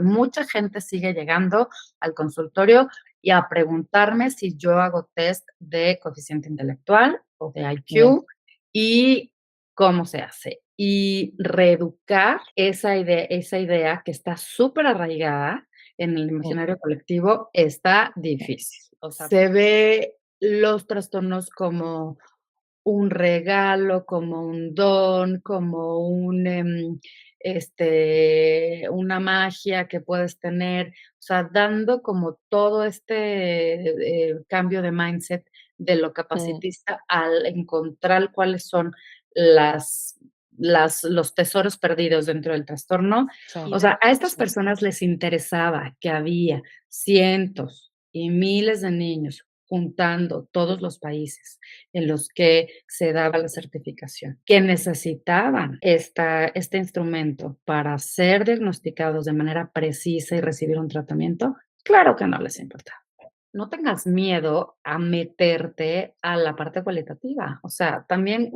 Mucha gente sigue llegando al consultorio y a preguntarme si yo hago test de coeficiente intelectual o de Bien, IQ y cómo se hace. Y reeducar esa idea que está súper arraigada en el sí, imaginario colectivo está sí, difícil. O sea, se ve los trastornos como un regalo, como un don, como una magia que puedes tener, o sea, dando como todo cambio de mindset de lo mm, capacitista al encontrar cuáles son las los tesoros perdidos dentro del trastorno. sí, O sea, a estas personas les interesaba que había cientos y miles de niños juntando todos los países en los que se daba la certificación, que necesitaban este instrumento para ser diagnosticados de manera precisa y recibir un tratamiento, claro que no les importa. No tengas miedo a meterte a la parte cualitativa, o sea, también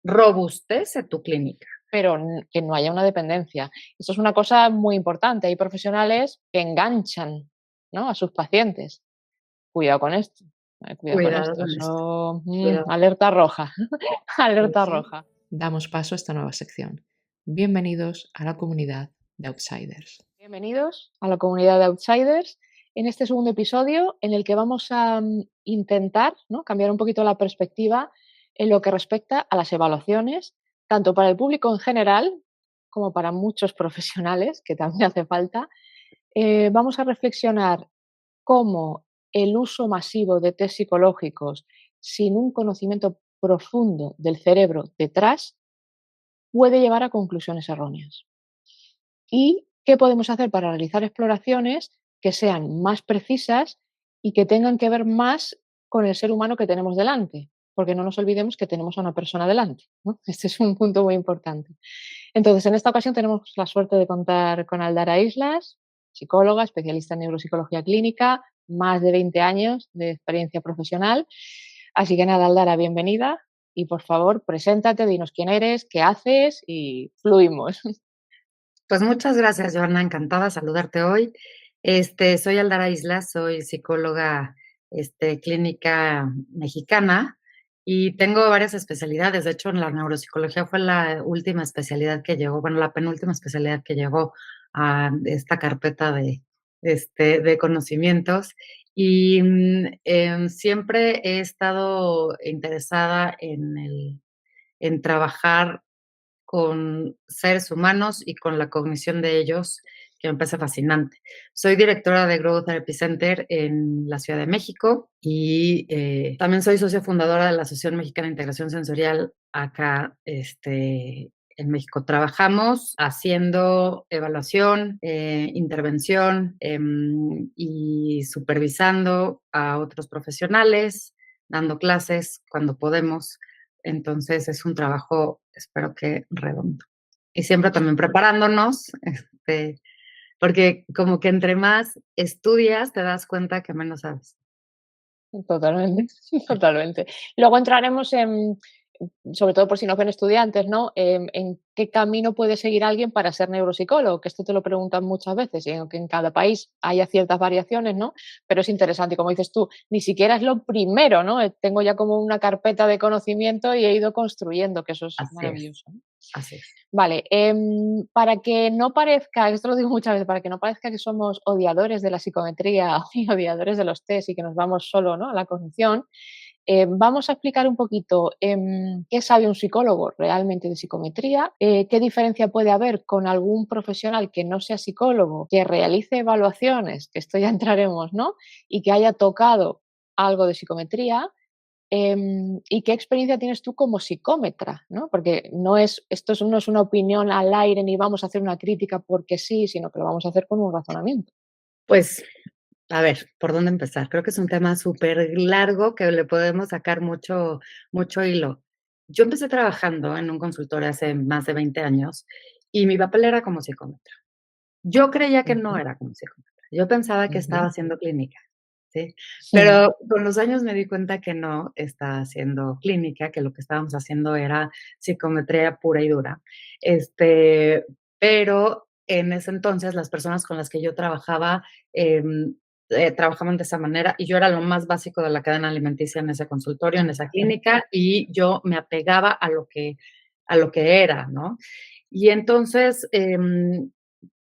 robustece tu clínica. pero que no haya una dependencia. Esto es una cosa muy importante. Hay profesionales que enganchan, ¿no?, a sus pacientes. Cuidado con esto, cuidado con Cuidado esto. con esto, Eso, cuidado. alerta roja, alerta Sí. roja. Damos paso a esta nueva sección. Bienvenidos a la comunidad de Outsiders. Bienvenidos a la comunidad de Outsiders en este segundo episodio en el que vamos a intentar, ¿no?, cambiar un poquito la perspectiva en lo que respecta a las evaluaciones, tanto para el público en general como para muchos profesionales, que también hace falta. Vamos a reflexionar cómo el uso masivo de test psicológicos sin un conocimiento profundo del cerebro detrás puede llevar a conclusiones erróneas. ¿Y qué podemos hacer para realizar exploraciones que sean más precisas y que tengan que ver más con el ser humano que tenemos delante? Porque no nos olvidemos que tenemos a una persona delante, ¿no? Este es un punto muy importante. Entonces, en esta ocasión tenemos la suerte de contar con Aldara Islas, psicóloga, especialista en neuropsicología clínica, más de 20 años de experiencia profesional. Así que nada, Aldara, bienvenida y por favor, preséntate, dinos quién eres, qué haces y fluimos. Pues muchas gracias, Joana, encantada de saludarte hoy. Soy Aldara Islas, soy psicóloga, clínica mexicana y tengo varias especialidades. De hecho, en la neuropsicología fue la última especialidad que llegó, bueno, la penúltima especialidad que llegó a esta carpeta de conocimientos. Y siempre he estado interesada en trabajar con seres humanos y con la cognición de ellos, que me parece fascinante. Soy directora de Growth Therapy Center en la Ciudad de México y también soy socia fundadora de la Asociación Mexicana de Integración Sensorial acá en México. Trabajamos haciendo evaluación, intervención y supervisando a otros profesionales, dando clases cuando podemos. Entonces es un trabajo, espero que redondo. Y siempre también preparándonos, porque como que entre más estudias, te das cuenta que menos sabes. Totalmente, totalmente. Luego entraremos en, sobre todo por si nos ven estudiantes, ¿no? En qué camino puede seguir alguien para ser neuropsicólogo, que esto te lo preguntan muchas veces, y aunque en cada país haya ciertas variaciones, ¿no? Pero es interesante, y como dices tú, ni siquiera es lo primero, ¿no? Tengo ya como una carpeta de conocimiento y he ido construyendo, que eso es Así es, maravilloso, ¿no? así es. Vale, para que no parezca, esto lo digo muchas veces, para que no parezca que somos odiadores de la psicometría y odiadores de los test y que nos vamos solo, ¿no?, a la cognición, vamos a explicar un poquito qué sabe un psicólogo realmente de psicometría, qué diferencia puede haber con algún profesional que no sea psicólogo, que realice evaluaciones, que esto ya entraremos, ¿no?, y que haya tocado algo de psicometría. ¿Y qué experiencia tienes tú como psicómetra? ¿No? Porque no es una opinión al aire ni vamos a hacer una crítica porque sí, sino que lo vamos a hacer con un razonamiento. Pues, a ver, ¿por dónde empezar? Creo que es un tema súper largo que le podemos sacar mucho hilo. Yo empecé trabajando en un consultorio hace más de 20 años y mi papel era como psicómetra. Yo creía que no Ujú, era como psicómetra. Yo pensaba que estaba ujú, haciendo clínica, ¿sí? ujú. Pero con los años me di cuenta que no estaba haciendo clínica, que lo que estábamos haciendo era psicometría pura y dura. Este, pero en ese entonces las personas con las que yo trabajaba, trabajaban de esa manera y yo era lo más básico de la cadena alimenticia en ese consultorio, en esa clínica, y yo me apegaba a lo que era, ¿no? Y entonces,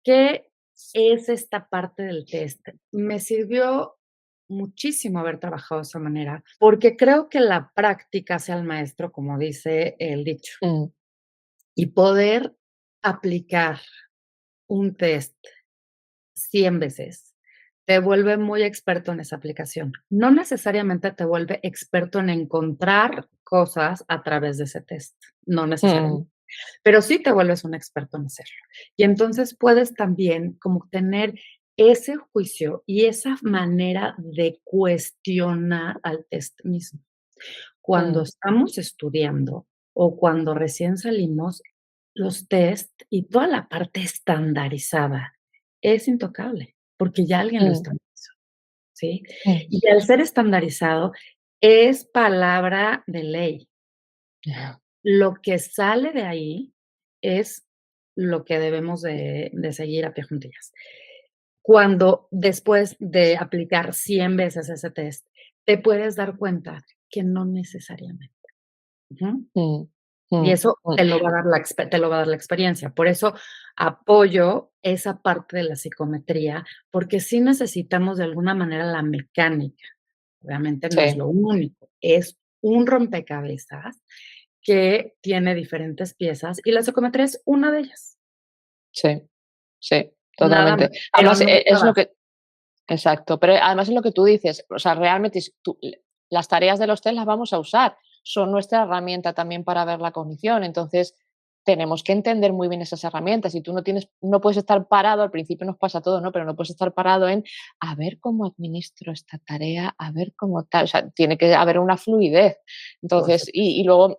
¿qué es esta parte del test? Me sirvió muchísimo haber trabajado de esa manera, porque creo que la práctica hace al maestro, como dice el dicho, Mm, y poder aplicar un test 100 veces te vuelve muy experto en esa aplicación. No necesariamente te vuelve experto en encontrar cosas a través de ese test, no necesariamente, mm, pero sí te vuelves un experto en hacerlo. Y entonces puedes también como tener ese juicio y esa manera de cuestionar al test mismo. Cuando mm, estamos estudiando o cuando recién salimos, los test y toda la parte estandarizada es intocable, porque ya alguien lo mm, estandarizó, ¿sí? mm. Y al ser estandarizado, es palabra de ley. Ya. Lo que sale de ahí es lo que debemos de seguir a pie juntillas. Cuando después de aplicar 100 veces ese test, te puedes dar cuenta que no necesariamente. Ujú. Mm, Y mm, eso mm. te lo va a dar la experiencia. Por eso apoyo esa parte de la psicometría, porque sí necesitamos de alguna manera la mecánica. Obviamente no es Sí, lo único, es un rompecabezas que tiene diferentes piezas y la psicometría es una de ellas, sí, sí, nada más, totalmente. pero Además, no es la es lo base. que exacto, pero además es lo que tú dices, o sea, realmente las tareas de los test las vamos a usar, son nuestra herramienta también para ver la cognición, entonces tenemos que entender muy bien esas herramientas y tú no puedes estar parado, al principio nos pasa todo, ¿no? Pero no puedes estar parado en a ver cómo administro esta tarea, a ver cómo tal, o sea, tiene que haber una fluidez. Por Entonces, supuesto. y luego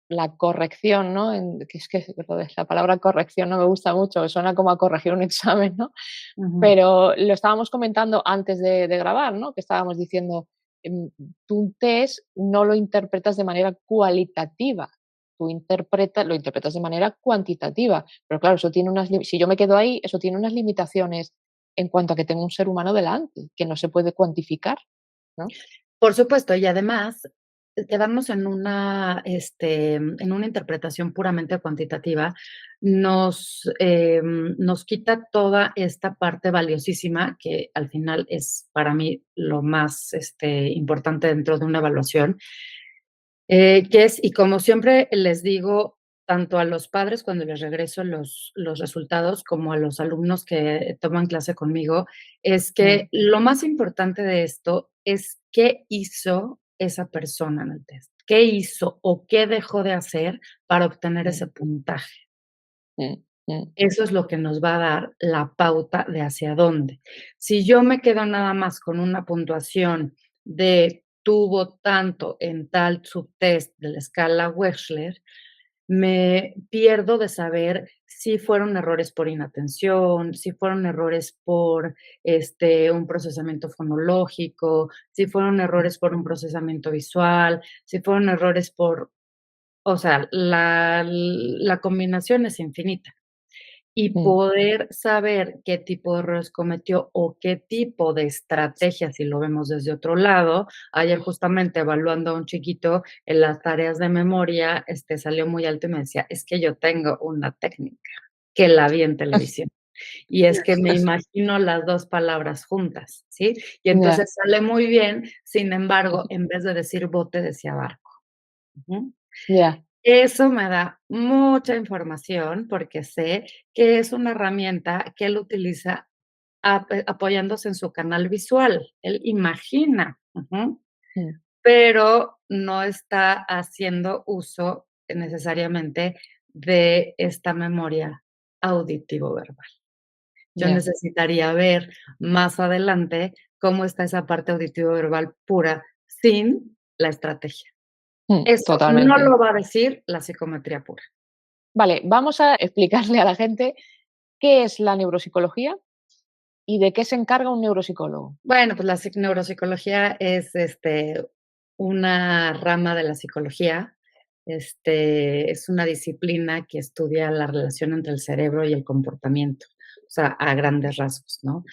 la corrección, ¿no? Que es que lo de la palabra corrección no me gusta mucho, suena como a corregir un examen, ¿no? Ujú. Pero lo estábamos comentando antes de grabar, ¿no? Que estábamos diciendo, tú un test no lo interpretas de manera cualitativa, lo interpretas de manera cuantitativa. Pero claro, eso tiene si yo me quedo ahí, eso tiene unas limitaciones en cuanto a que tengo un ser humano delante, que no se puede cuantificar, ¿no? Por supuesto, y además, quedarnos en una interpretación puramente cuantitativa nos quita toda esta parte valiosísima que al final es para mí lo más, importante dentro de una evaluación, que es, y como siempre les digo, tanto a los padres cuando les regreso los resultados, como a los alumnos que toman clase conmigo, es Mm, que lo más importante de esto es qué hizo esa persona en el test, qué hizo o qué dejó de hacer para obtener mm, ese puntaje. mm, mm, Eso es lo que nos va a dar la pauta de hacia dónde. Si yo me quedo nada más con una puntuación de tuvo tanto en tal subtest de la escala Wechsler, me pierdo de saber si fueron errores por inatención, si fueron errores por, un procesamiento fonológico, si fueron errores por un procesamiento visual, si fueron errores por, o sea, la combinación es infinita y mm, poder saber qué tipo de errores cometió o qué tipo de estrategia, si lo vemos desde otro lado. Ayer justamente evaluando a un chiquito en las tareas de memoria, salió muy alto y me decía: "Es que yo tengo una técnica que la vi en televisión, y es que me imagino las 2 palabras juntas", ¿sí? Y ya, entonces sale muy bien, sin embargo, en vez de decir bote, decía barco. Ujú. ya, Eso me da mucha información, porque sé que es una herramienta que él utiliza apoyándose en su canal visual. Él imagina, ujú, mm, pero no está haciendo uso necesariamente de esta memoria auditivo verbal. Yo ya, necesitaría ver más adelante cómo está esa parte auditivo verbal pura, sin la estrategia. Eso no totalmente. lo va a decir la psicometría pura. Vale, vamos a explicarle a la gente qué es la neuropsicología y de qué se encarga un neuropsicólogo. Bueno, pues la neuropsicología es, una rama de la psicología, es una disciplina que estudia la relación entre el cerebro y el comportamiento. o sea, a grandes rasgos, ¿no?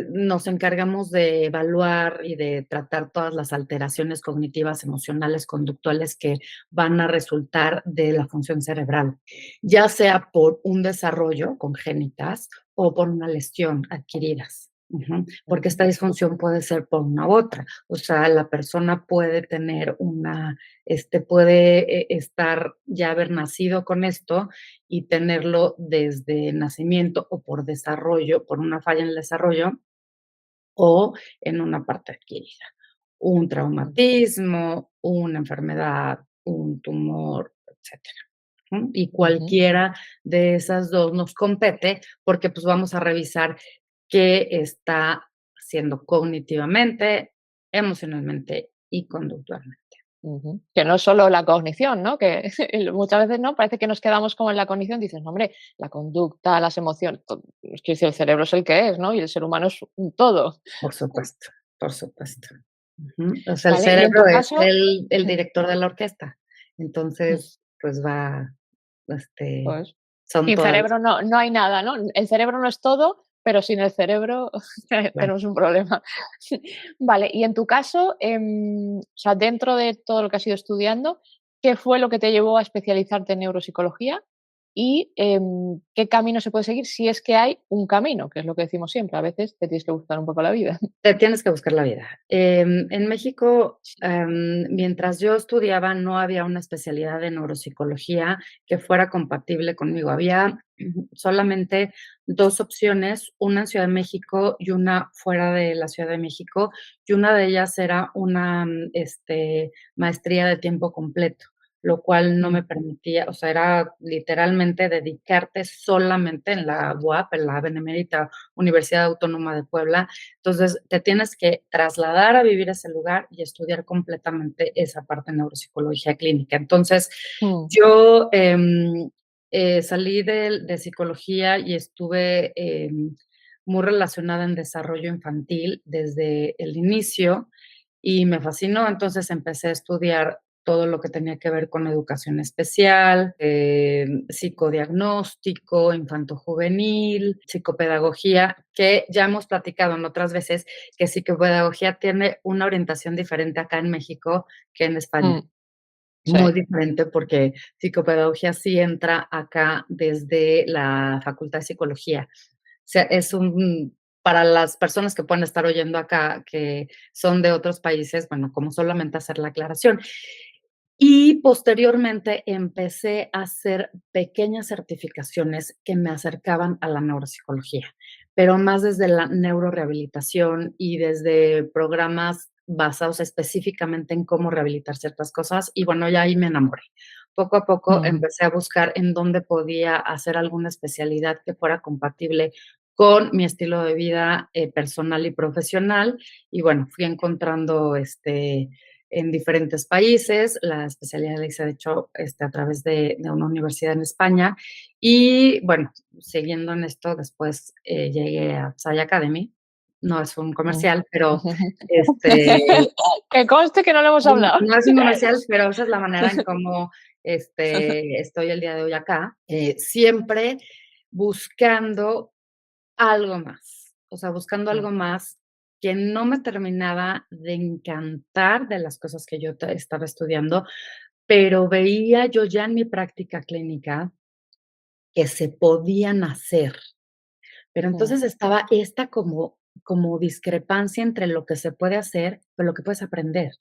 Nos encargamos de evaluar y de tratar todas las alteraciones cognitivas, emocionales, conductuales que van a resultar de la función cerebral, ya sea por un desarrollo congénitas o por una lesión adquiridas. Porque Ujú, esta disfunción puede ser por una u otra. O sea, la persona puede tener una, puede estar, ya haber nacido con esto y tenerlo desde nacimiento o por desarrollo, por una falla en el desarrollo o en una parte adquirida. Un ujú, traumatismo, una enfermedad, un tumor, etcétera. Y ujú, cualquiera de esas 2 nos compete, porque, pues, vamos a revisar qué está haciendo cognitivamente, emocionalmente y conductualmente. ujú. Que no es solo la cognición, ¿no? Que muchas veces, ¿no? Parece que nos quedamos como en la cognición, dices: "No, hombre, la conducta, las emociones", es que decir, el cerebro es el que es, ¿no? Y el ser humano es un todo. Por supuesto, por supuesto. O sea, el Vale, y en cerebro tu es caso el mm, director de la orquesta. mm, Entonces, pues va, este, pues, son sin todas cerebro no hay nada, ¿no? El cerebro no es todo, pero sin el cerebro claro. tenemos un problema. Vale, y en tu caso, o sea, dentro de todo lo que has ido estudiando, ¿qué fue lo que te llevó a especializarte en neuropsicología? Y, ¿qué camino se puede seguir? Si es que hay un camino, que es lo que decimos siempre, a veces te tienes que buscar un poco la vida. Te tienes que buscar la vida. En México, mientras yo estudiaba, no había una especialidad de neuropsicología que fuera compatible conmigo. Había solamente 2 opciones, una en Ciudad de México y una fuera de la Ciudad de México, y una de ellas era una, maestría de tiempo completo, lo cual no Mm, me permitía, o sea, era literalmente dedicarte solamente en la UAP, en la Benemérita Universidad Autónoma de Puebla. Entonces, te tienes que trasladar a vivir a ese lugar y estudiar completamente esa parte de neuropsicología clínica. Entonces, mm, yo, salí de psicología y estuve, muy relacionada en desarrollo infantil desde el inicio y me fascinó. Entonces, empecé a estudiar todo lo que tenía que ver con educación especial, psicodiagnóstico, infantojuvenil, psicopedagogía, que ya hemos platicado en otras veces que psicopedagogía tiene una orientación diferente acá en México que en España. mm, sí, Muy diferente porque psicopedagogía sí entra acá desde la Facultad de Psicología. O sea, es un para las personas que pueden estar oyendo acá, que son de otros países, bueno, como solamente hacer la aclaración. Y posteriormente empecé a hacer pequeñas certificaciones que me acercaban a la neuropsicología, pero más desde la neurorehabilitación y desde programas basados específicamente en cómo rehabilitar ciertas cosas. Y bueno, ya ahí me enamoré. Poco a poco mm, empecé a buscar en dónde podía hacer alguna especialidad que fuera compatible con mi estilo de vida, personal y profesional. Y bueno, fui encontrando, en diferentes países. La especialidad la hice, de hecho, a través de una universidad en España. Y bueno, siguiendo en esto, después llegué a Psy Academy. No es un mm. comercial, pero este, Que conste que no lo hemos hablado. no es un comercial, pero esa es la manera en cómo estoy el día de hoy acá. Siempre buscando algo más, o sea, buscando Mm, algo más que no me terminaba de encantar de las cosas que yo estaba estudiando, pero veía yo ya en mi práctica clínica que se podían hacer. Pero mm, entonces estaba esta como discrepancia entre lo que se puede hacer, con lo que puedes aprender.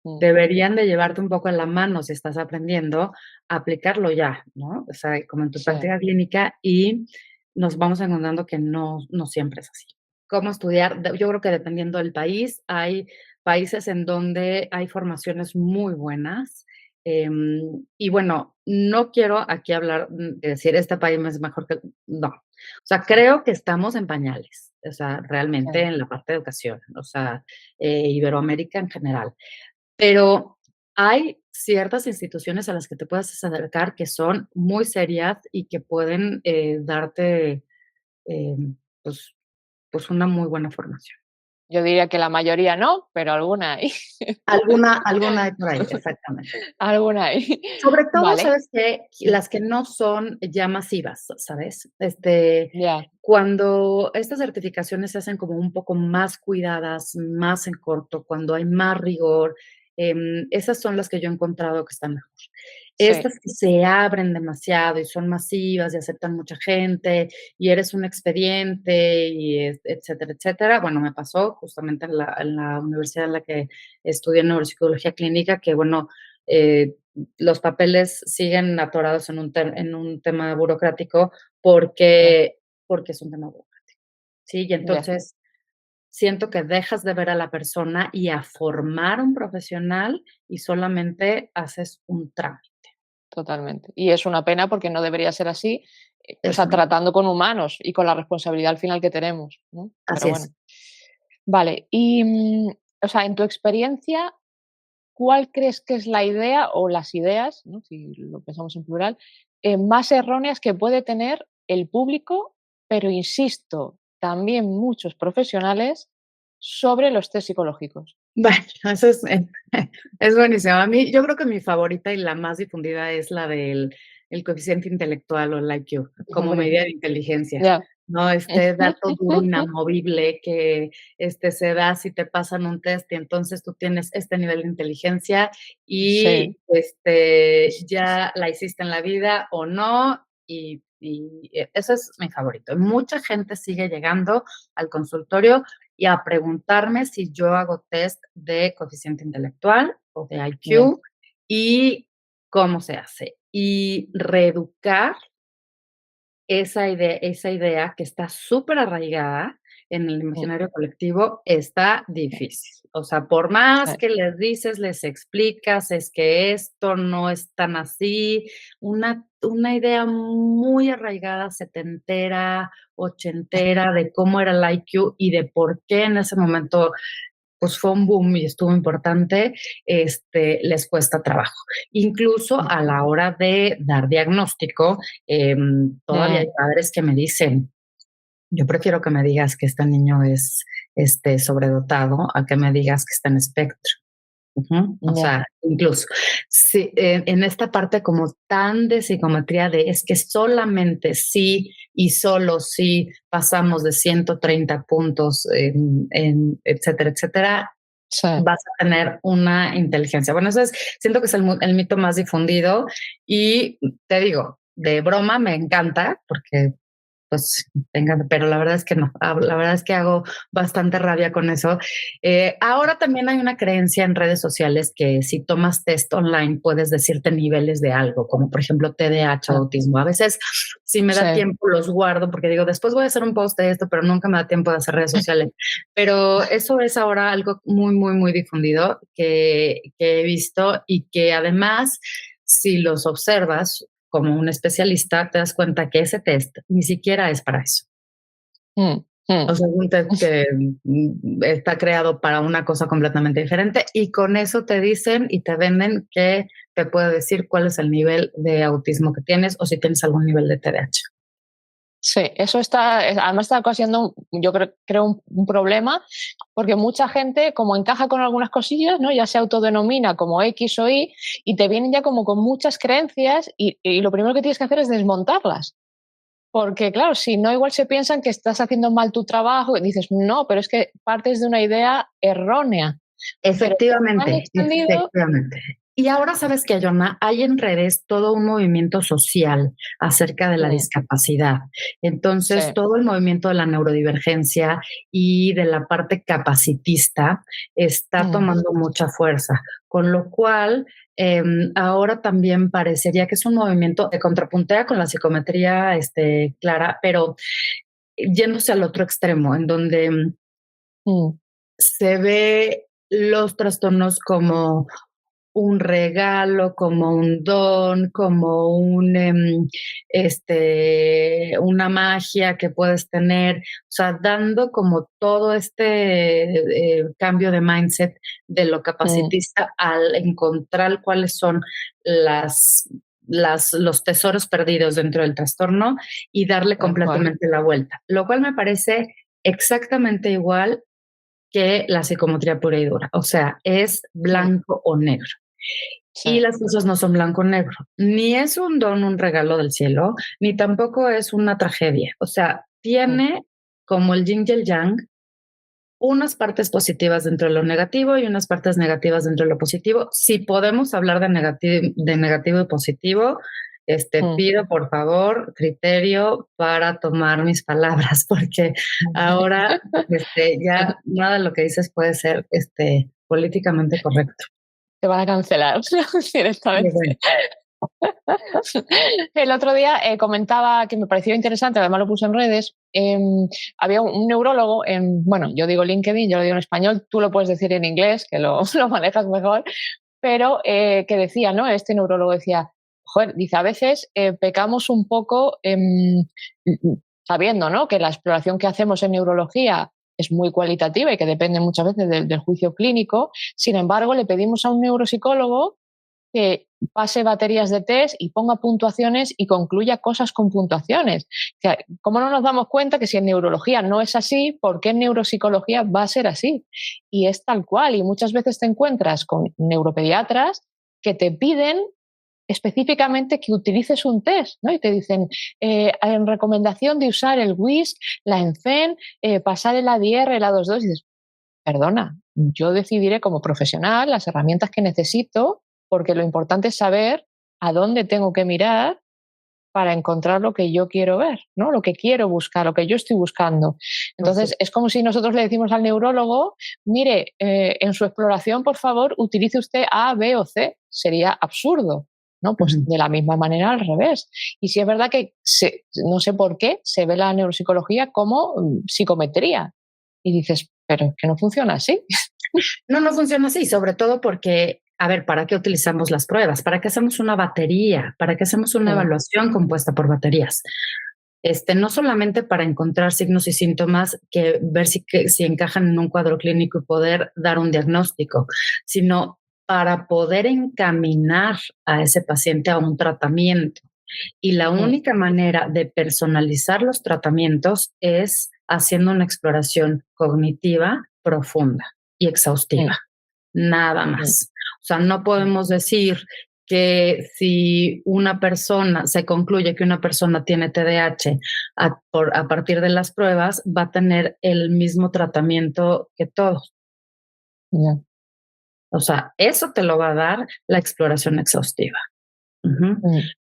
mm, Deberían de llevarte un poco en la mano si estás aprendiendo, a aplicarlo ya, ¿no? O sea, como en tu sí, práctica clínica y nos vamos encontrando que no siempre es así. ¿Cómo estudiar? Yo creo que dependiendo del país, hay países en donde hay formaciones muy buenas, y bueno, no quiero aquí hablar, de decir: "Este país es mejor que", no. O sea, creo que estamos en pañales, o sea, realmente sí. en la parte de educación, o sea, Iberoamérica en general. Pero hay ciertas instituciones a las que te puedes acercar que son muy serias y que pueden, darte, pues pues una muy buena formación. Yo diría que la mayoría no, pero alguna hay. Alguna hay por ahí, exactamente. Alguna hay. Sobre todo, Vale. ¿sabes qué? Mm, Las que no son ya masivas, ¿sabes? ya, Cuando estas certificaciones se hacen como un poco más cuidadas, más en corto, cuando hay más rigor, esas son las que yo he encontrado que están mejor. sí, Estas que se abren demasiado y son masivas y aceptan mucha gente y eres un expediente y etcétera, etcétera. Bueno, me pasó justamente en la universidad en la que estudié neuropsicología clínica que, bueno, eh, los papeles siguen atorados en un tema burocrático ya, porque es un tema burocrático, ¿sí? Y ya, entonces siento que dejas de ver a la persona y a formar un profesional y solamente haces un trámite. totalmente. Y es una pena porque no debería ser así, o Es sea, una tratando con humanos y con la responsabilidad al final que tenemos, ¿no? Pero Así bueno. es. Vale, y, o sea, en tu experiencia, ¿cuál crees que es la idea o las ideas, ¿no? Si lo pensamos en plural, más erróneas que puede tener el público, pero insisto, también muchos profesionales sobre los test psicológicos? Bueno, eso es, es buenísimo. A mí, yo creo que mi favorita y la más difundida es la del el coeficiente intelectual o el IQ, como Hombre, medida de inteligencia, ya. ¿no? Este dato duro, inamovible, que se da si te pasan un test y entonces tú tienes este nivel de inteligencia y Sí, ya la hiciste en la vida o no, eso es mi favorito. Mucha gente sigue llegando al consultorio y a preguntarme si yo hago test de coeficiente intelectual o de ya, IQ y cómo se hace. Y reeducar esa idea que está súper arraigada en el mm, imaginario colectivo está difícil. O sea, por más sí, que les dices, les explicas, es que esto no es tan así, una idea muy arraigada, setentera, ochentera, de cómo era el IQ y de por qué en ese momento pues fue un boom y estuvo importante, les cuesta trabajo. Incluso mm, a la hora de dar diagnóstico, todavía hay mm, padres que me dicen, yo prefiero que me digas que este niño es sobredotado a que me digas que está en espectro. Ujú. O ya, sea, incluso sí, en esta parte como tan de psicometría de es que solamente sí y solo si pasamos de 130 puntos etcétera, etcétera, sí. vas a tener una inteligencia. Bueno, siento que es el mito más difundido y te digo, de broma me encanta porque pues venga, pero la verdad es que no, la verdad es que hago bastante rabia con eso. Ahora también hay una creencia en redes sociales que si tomas test online puedes decirte niveles de algo, como por ejemplo TDAH o Ah, autismo. A veces, si me da sí, tiempo, los guardo porque digo, después voy a hacer un post de esto, pero nunca me da tiempo de hacer redes sociales. Pero eso es ahora algo muy, muy, muy difundido que he visto y que además, si los observas, como un especialista, te das cuenta que ese test ni siquiera es para eso. mm, mm. O sea, es un test que está creado para una cosa completamente diferente y con eso te dicen y te venden que te puede decir cuál es el nivel de autismo que tienes o si tienes algún nivel de TDAH. Sí, eso está, además está ocasionando, yo creo un problema, porque mucha gente, como encaja con algunas cosillas, ¿no? Ya se autodenomina como X o Y te vienen ya como con muchas creencias y lo primero que tienes que hacer es desmontarlas. Porque, claro, si no, igual se piensan que estás haciendo mal tu trabajo y dices, no, pero es que partes de una idea errónea. Pero han Efectivamente, extendido. efectivamente. Y ahora sabes que, Jonah, hay en redes todo un movimiento social acerca de la Mm, discapacidad. Entonces, sí, todo el movimiento de la neurodivergencia y de la parte capacitista está mm, tomando mucha fuerza, con lo cual ahora también parecería que es un movimiento que contrapuntea con la psicometría clara, pero yéndose al otro extremo, en donde mm, se ve los trastornos como un regalo, como un don, como una magia que puedes tener, o sea, dando como todo cambio de mindset de lo mm, capacitista al encontrar cuáles son las, los tesoros perdidos dentro del trastorno y darle tal cual. completamente la vuelta, lo cual me parece exactamente igual que la psicometría pura y dura. O sea, es blanco o negro. Y las cosas no son blanco o negro. Ni es un don, un regalo del cielo, ni tampoco es una tragedia. O sea, tiene como el yin y el yang, unas partes positivas dentro de lo negativo y unas partes negativas dentro de lo positivo. Si podemos hablar de negativo y positivo, pido por favor criterio para tomar mis palabras, porque ahora ya nada de lo que dices puede ser políticamente correcto. Te van a cancelar directamente. El otro día comentaba que me pareció interesante, además lo puse en redes, había un neurólogo bueno, yo digo LinkedIn, yo lo digo en español, tú lo puedes decir en inglés, que lo manejas mejor, pero que decía, ¿no? Este neurólogo decía, joder, dice, a veces pecamos un poco sabiendo, ¿no?, que la exploración que hacemos en neurología es muy cualitativa y que depende muchas veces del juicio clínico. Sin embargo, le pedimos a un neuropsicólogo que pase baterías de test y ponga puntuaciones y concluya cosas con puntuaciones. O sea, ¿cómo no nos damos cuenta que si en neurología no es así, por qué en neuropsicología va a ser así? Y es tal cual. Y muchas veces te encuentras con neuropediatras que te piden específicamente que utilices un test, ¿no? Y te dicen, en recomendación de usar el WISC, la ENCEN, pasar el ADR, el A22, y dices, perdona, yo decidiré como profesional las herramientas que necesito, porque lo importante es saber a dónde tengo que mirar para encontrar lo que yo quiero ver, ¿no? Lo que quiero buscar, lo que yo estoy buscando. Entonces, es como si nosotros le decimos al neurólogo, mire, en su exploración, por favor, utilice usted A, B o C. Sería absurdo, ¿no? Pues de la misma manera al revés. Y sí es verdad que no sé por qué se ve la neuropsicología como psicometría. Y dices, pero es que no funciona así. No funciona así, sobre todo porque, a ver, ¿para qué utilizamos las pruebas? ¿Para qué hacemos una batería? ¿Para qué hacemos una evaluación compuesta por baterías? No solamente para encontrar signos y síntomas, que ver si encajan en un cuadro clínico y poder dar un diagnóstico, sino para poder encaminar a ese paciente a un tratamiento. Y la única manera de personalizar los tratamientos es haciendo una exploración cognitiva profunda y exhaustiva. Nada más. O sea, no podemos decir que si una persona, se concluye que una persona tiene TDAH a partir de las pruebas, va a tener el mismo tratamiento que todos. O sea, eso te lo va a dar la exploración exhaustiva.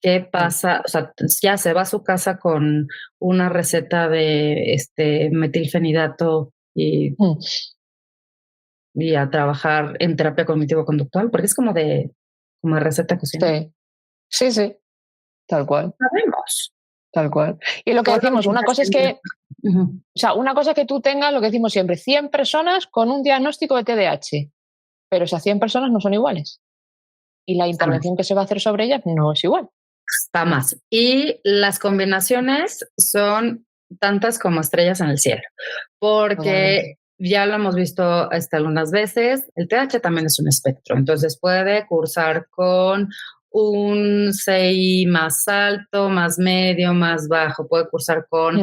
¿Qué pasa? O sea, ya se va a su casa con una receta de metilfenidato y a trabajar en terapia cognitivo-conductual, porque es como de receta cocina. Sí, tal cual. Sabemos. Tal cual. Y lo que decimos, una cosa es que, o sea, una cosa es que tú tengas, lo que decimos siempre, 100 personas con un diagnóstico de TDAH, pero esas 100 personas no son iguales. Y la intervención que se va a hacer sobre ellas no es igual. Jamás. Y las combinaciones son tantas como estrellas en el cielo, porque ya lo hemos visto algunas veces, el TDAH también es un espectro, entonces puede cursar con un CI más alto, más medio, más bajo, puede cursar con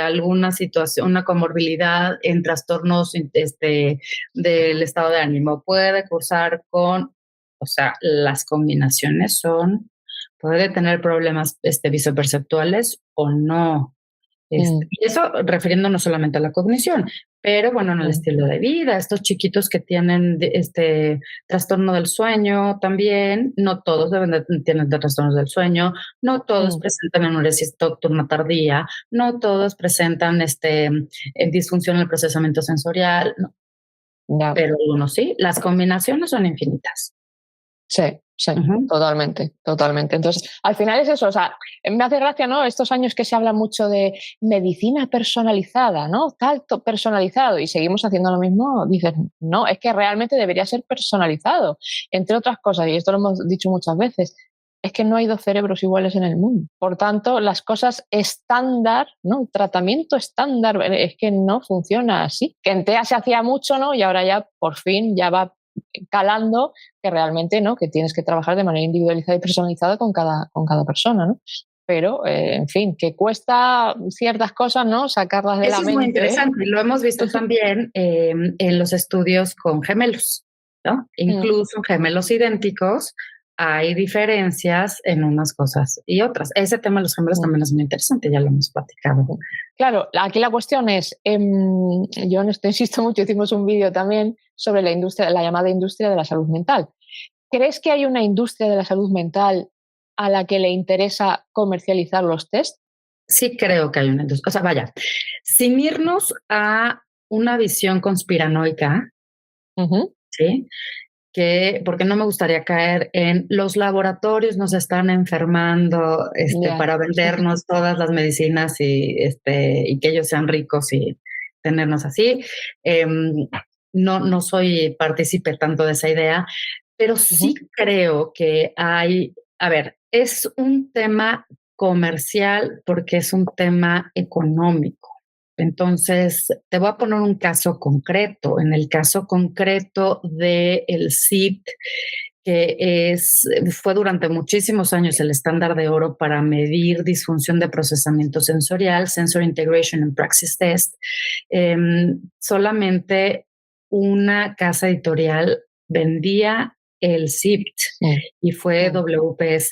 alguna situación, una comorbilidad en trastornos del estado de ánimo, puede cursar con, o sea, las combinaciones son, puede tener problemas visoperceptuales o no. Y eso refiriéndonos solamente a la cognición, pero bueno, en el estilo de vida, estos chiquitos que tienen trastorno del sueño también, no todos tienen trastornos del sueño, no todos presentan enuresis nocturna tardía, no todos presentan disfunción en el procesamiento sensorial, no. Pero algunos sí, las combinaciones son infinitas. Sí, totalmente. Entonces, al final es eso, o sea, me hace gracia, ¿no? Estos años que se habla mucho de medicina personalizada, ¿no? Tal personalizado, y seguimos haciendo lo mismo, dices, no, es que realmente debería ser personalizado, entre otras cosas, y esto lo hemos dicho muchas veces, es que no hay dos cerebros iguales en el mundo. Por tanto, las cosas estándar, ¿no? Tratamiento estándar, es que no funciona así. Que en TEA se hacía mucho, ¿no? Y ahora ya, por fin, ya va calando que realmente no, que tienes que trabajar de manera individualizada y personalizada con cada persona, ¿no? pero, en fin, que cuesta ciertas cosas, ¿no? Sacarlas de la Eso es muy mente. interesante y lo hemos visto también en los estudios con gemelos, ¿no? Mm, Incluso en gemelos idénticos hay diferencias en unas cosas y otras. Ese tema de los gemelos mm. también es muy interesante, ya lo hemos platicado. Claro, aquí la cuestión es, yo en esto insisto mucho, hicimos un vídeo también sobre la industria, la llamada industria de la salud mental. ¿Crees que hay una industria de la salud mental a la que le interesa comercializar los test? Sí creo que hay una industria, o sea, vaya, sin irnos a una visión conspiranoica, Ujú, ¿sí? Que, porque no me gustaría caer en los laboratorios nos están enfermando ya, para vendernos todas las medicinas y que ellos sean ricos y tenernos así. Em, no soy partícipe tanto de esa idea, pero sí ujú, creo que hay, a ver, es un tema comercial porque es un tema económico. Entonces, te voy a poner un caso concreto. En el caso concreto del CIT, fue durante muchísimos años el estándar de oro para medir disfunción de procesamiento sensorial, Sensor Integration and Praxis Test, solamente una casa editorial vendía el CIPT mm, y fue mm, WPS.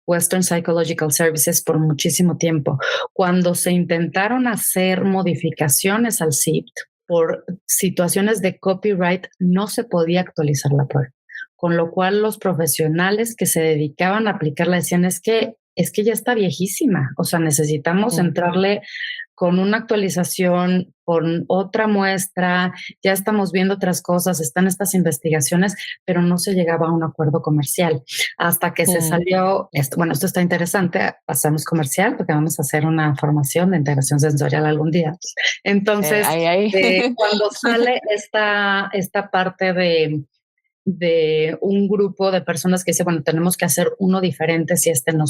Western Psychological Services por muchísimo tiempo. Cuando se intentaron hacer modificaciones al CIPT por situaciones de copyright, no se podía actualizar la prueba. Con lo cual los profesionales que se dedicaban a aplicarla decían, es que ya está viejísima, o sea, necesitamos mm. entrarle con una actualización, con otra muestra, ya estamos viendo otras cosas, están estas investigaciones, pero no se llegaba a un acuerdo comercial. Hasta que se Mm. salió, esto está interesante, pasamos comercial porque vamos a hacer una formación de integración sensorial algún día. Entonces, Ahí, ahí. cuando sale esta parte de un grupo de personas que dice, bueno, tenemos que hacer uno diferente si no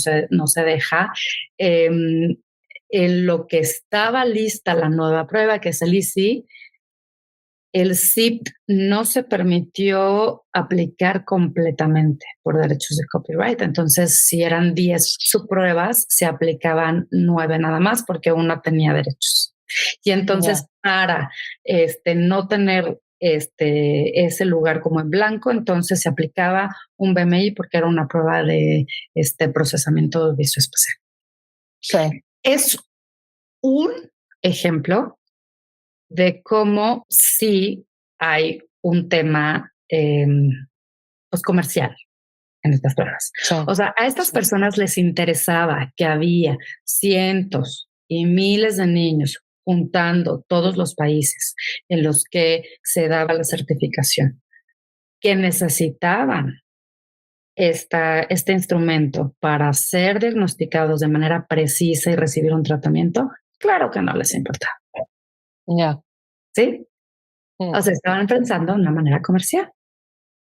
se deja. En lo que estaba lista la nueva prueba, que es el ICI, el CIP no se permitió aplicar completamente por derechos de copyright. Entonces, si eran 10 subpruebas, se aplicaban 9 nada más porque una tenía derechos. Y entonces, Ya, para no tener ese lugar como en blanco, entonces se aplicaba un BMI porque era una prueba de procesamiento visoespacial. sí, Es un ejemplo de cómo sí hay un tema pues comercial en estas pruebas. sí, O sea, a estas sí. personas les interesaba que había cientos y miles de niños juntando todos los países en los que se daba la certificación, que necesitaban este instrumento para ser diagnosticados de manera precisa y recibir un tratamiento. Claro que no les importaba, Ya, ¿sí? O mm, sea, estaban pensando de una manera comercial.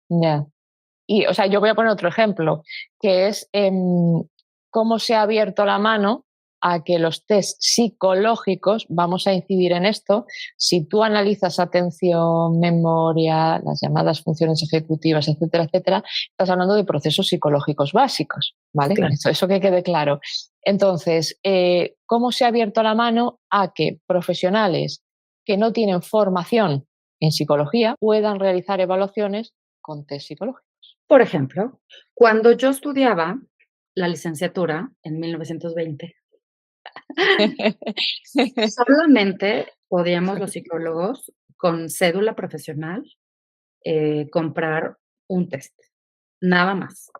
ya. Y, o sea, yo voy a poner otro ejemplo, que es cómo se ha abierto la mano a que los test psicológicos, vamos a incidir en esto, si tú analizas atención, memoria, las llamadas funciones ejecutivas, etcétera, etcétera, estás hablando de procesos psicológicos básicos, ¿vale? Claro. Eso que quede claro. Entonces, ¿cómo se ha abierto la mano a que profesionales que no tienen formación en psicología puedan realizar evaluaciones con test psicológicos? Por ejemplo, cuando yo estudiaba la licenciatura en 1920, solamente podíamos los psicólogos con cédula profesional comprar un test, nada más.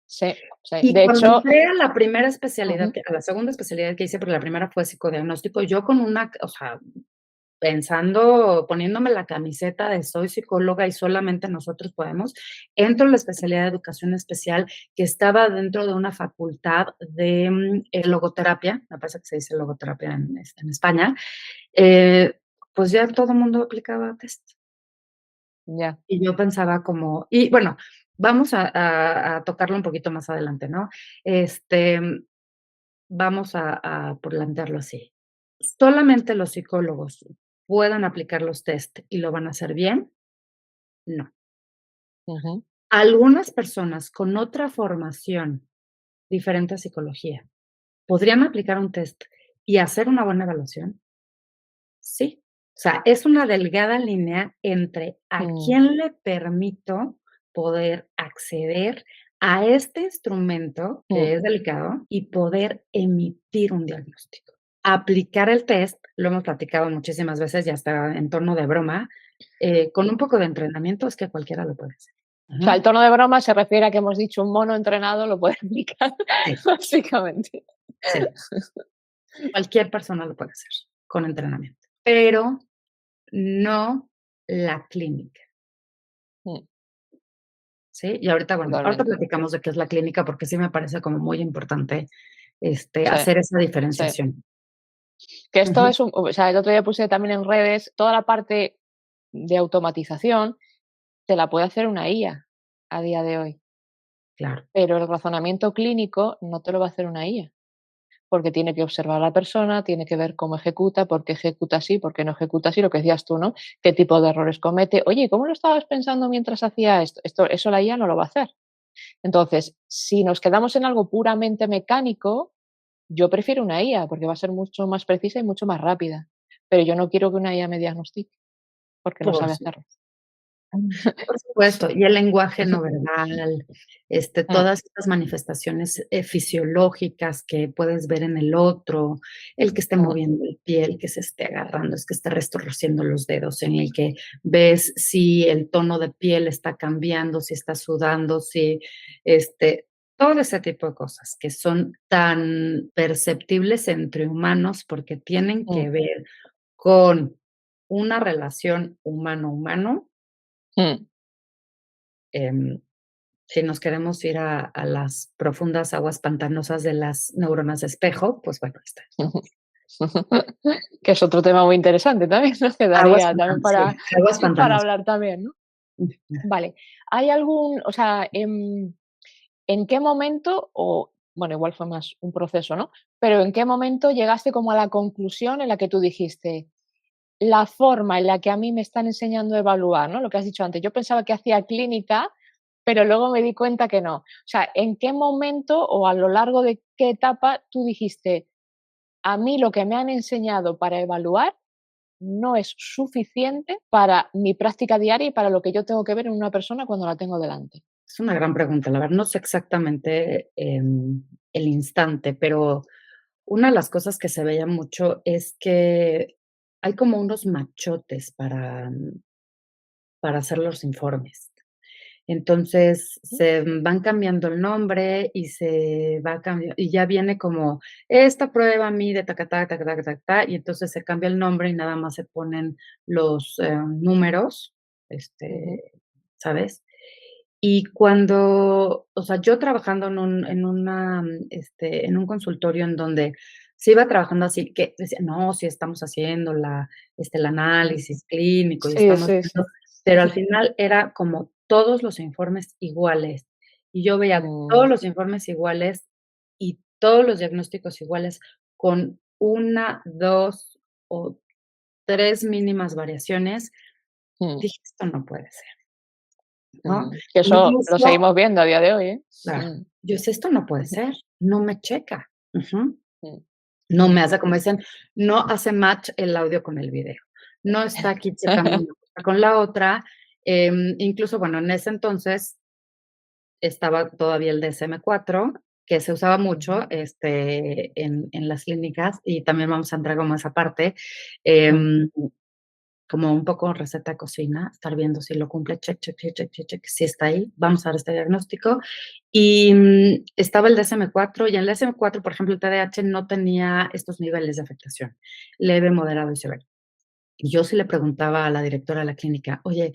Sí, sí. Y De cuando hecho, entré a la primera especialidad, ujú, a la segunda especialidad que hice, porque la primera fue psicodiagnóstico, yo con o sea, pensando, poniéndome la camiseta de soy psicóloga y solamente nosotros podemos, entro a la especialidad de educación especial que estaba dentro de una facultad de logoterapia, me parece que se dice logoterapia en España, pues ya todo el mundo aplicaba test. ya. Y yo pensaba como, y bueno, vamos a tocarlo un poquito más adelante, ¿no? Este, Vamos a plantearlo así. ¿Solamente los psicólogos puedan aplicar los test y lo van a hacer bien? No. Ujú, Algunas personas con otra formación diferente a psicología, ¿Podrían aplicar un test y hacer una buena evaluación? Sí. O sea, es una delgada línea entre a Mm, quién le permito poder acceder a este instrumento, mm, que es delicado, y poder emitir un diagnóstico. Aplicar el test, lo hemos platicado muchísimas veces, ya está en tono de broma, con un poco de entrenamiento es que cualquiera lo puede hacer. O sea, el Ujú. tono de broma se refiere a que hemos dicho un mono entrenado lo puede aplicar, Sí, básicamente. sí, cualquier persona lo puede hacer con entrenamiento, pero no la clínica. Mm, Sí, y ahorita, bueno, ahorita totalmente. platicamos de qué es la clínica, porque sí me parece como muy importante, Sí, hacer esa sí. diferenciación. Que esto Ujú, es o sea, el otro día puse también en redes toda la parte de automatización te la puede hacer una IA a día de hoy, claro, pero el razonamiento clínico no te lo va a hacer una IA, porque tiene que observar a la persona, tiene que ver cómo ejecuta, por qué ejecuta así, por qué no ejecuta así, lo que decías tú, ¿no? ¿Qué tipo de errores comete? Oye, ¿cómo lo estabas pensando mientras hacía esto? Eso la IA no lo va a hacer. Entonces, si nos quedamos en algo puramente mecánico, yo prefiero una IA, porque va a ser mucho más precisa y mucho más rápida, pero yo no quiero que una IA me diagnostique, porque no por sabe su hacerlo. por supuesto, y el lenguaje no verbal, Mm, todas estas manifestaciones, fisiológicas que puedes ver en el otro, el que esté mm, moviendo el pie, el que se esté agarrando, es que esté retorciendo los dedos, en el que ves si el tono de piel está cambiando, si está sudando, si, todo ese tipo de cosas que son tan perceptibles entre humanos, porque tienen mm, que ver con una relación humano-humano. mm. em, si nos queremos ir a las profundas aguas pantanosas de las neuronas de espejo, pues bueno, ahí está, ¿no? Que es otro tema muy interesante también, ¿no? Que Aguas daría también pantanosas, sí, aguas para pantanosas. hablar también, ¿no? Ujú. Vale. ¿Hay algún, o sea, en qué momento, o bueno, igual fue más un proceso, ¿no? Pero ¿en qué momento llegaste como a la conclusión en la que tú dijiste, la forma en la que a mí me están enseñando a evaluar, ¿no? Lo que has dicho antes, yo pensaba que hacía clínica, pero luego me di cuenta que no. O sea, ¿en qué momento o a lo largo de qué etapa tú dijiste, a mí lo que me han enseñado para evaluar no es suficiente para mi práctica diaria y para lo que yo tengo que ver en una persona cuando la tengo delante? Es una gran pregunta, la verdad no sé exactamente, el instante, pero una de las cosas que se veía mucho es que hay como unos machotes para hacer los informes. Entonces, Ujú, se van cambiando el nombre y se va cambiando y ya viene como esta prueba mide ta ta ta ta ta, y entonces se cambia el nombre y nada más se ponen los, números, ujú, ¿sabes? Y cuando, o sea, yo trabajando en un consultorio en donde se iba trabajando así, que decía: "No, sí estamos haciendo el mm. análisis clínico y Sí, estamos sí, viendo", sí. pero al final era como todos los informes iguales, y yo veía todos Mm, los informes iguales y todos los diagnósticos iguales con una, 2 o 3 mínimas variaciones. mm, Dije: "Esto no puede ser", ¿no? Que eso lo Incluso seguimos viendo a día de hoy, ¿eh? claro. Mm, Yo decía: "Esto no puede ujú, ser, no me checa". Ujú. mm, No me mm. hace, como dicen, no hace match el audio con el video. No está aquí checando una cosa con la otra. Incluso, bueno, en ese entonces estaba todavía el DSM-4, que se usaba Ujú, mucho, en las clínicas, y también vamos a entrar como a esa parte. mm, Em Como un poco receta de cocina, estar viendo si lo cumple, check, check, check, check, check, check, si está ahí, vamos a dar este diagnóstico. Y, estaba el DSM-4 y en el DSM-4, por ejemplo, el TDAH no tenía estos niveles de afectación, leve, moderado y severo. Y yo sí le preguntaba a la directora de la clínica: "Oye,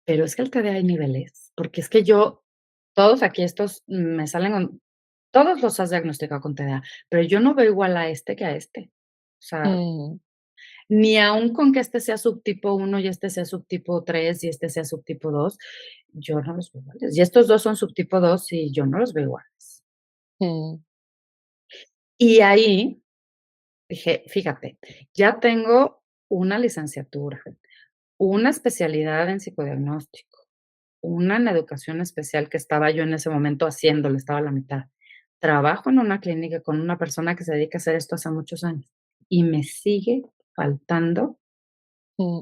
pero es que el TDA hay niveles, porque es que yo todos aquí estos me salen con todos los has diagnosticado con TDA, pero yo no veo igual a este que a este". O sea, mm, ni aun con que este sea subtipo 1 y este sea subtipo 3 y este sea subtipo 2, yo no los veo iguales. Y estos 2 son subtipo 2 y yo no los veo iguales. mm, Y ahí dije: "Fíjate, ya tengo una licenciatura, una especialidad en psicodiagnóstico, una en educación especial que estaba yo en ese momento haciéndolo, estaba a la mitad. trabajo en una clínica con una persona que se dedica a hacer esto hace muchos años y me sigue faltando Mm,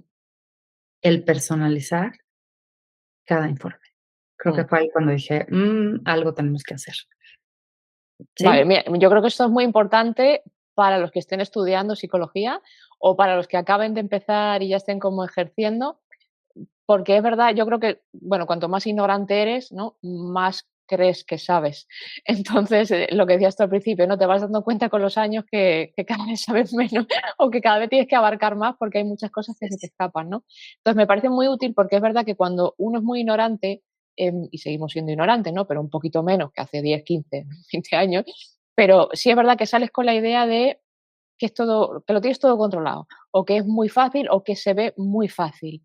el personalizar cada informe. Creo que mm. fue ahí cuando dije: algo tenemos que hacer", Vale, ¿sí? mira, yo creo que esto es muy importante para los que estén estudiando psicología o para los que acaben de empezar y ya estén como ejerciendo, porque es verdad, yo creo que, bueno, cuanto más ignorante eres, ¿no? Más crees que sabes. Entonces, lo que decías tú al principio, ¿no? Te vas dando cuenta con los años que cada vez sabes menos o que cada vez tienes que abarcar más porque hay muchas cosas que Sí, se te sí. escapan, ¿no? Entonces, me parece muy útil porque es verdad que cuando uno es muy ignorante, y seguimos siendo ignorantes, ¿no? Pero un poquito menos que hace 10, 15, 20 años, pero sí es verdad que sales con la idea de que es todo, que lo tienes todo controlado, o que es muy fácil, o que se ve muy fácil.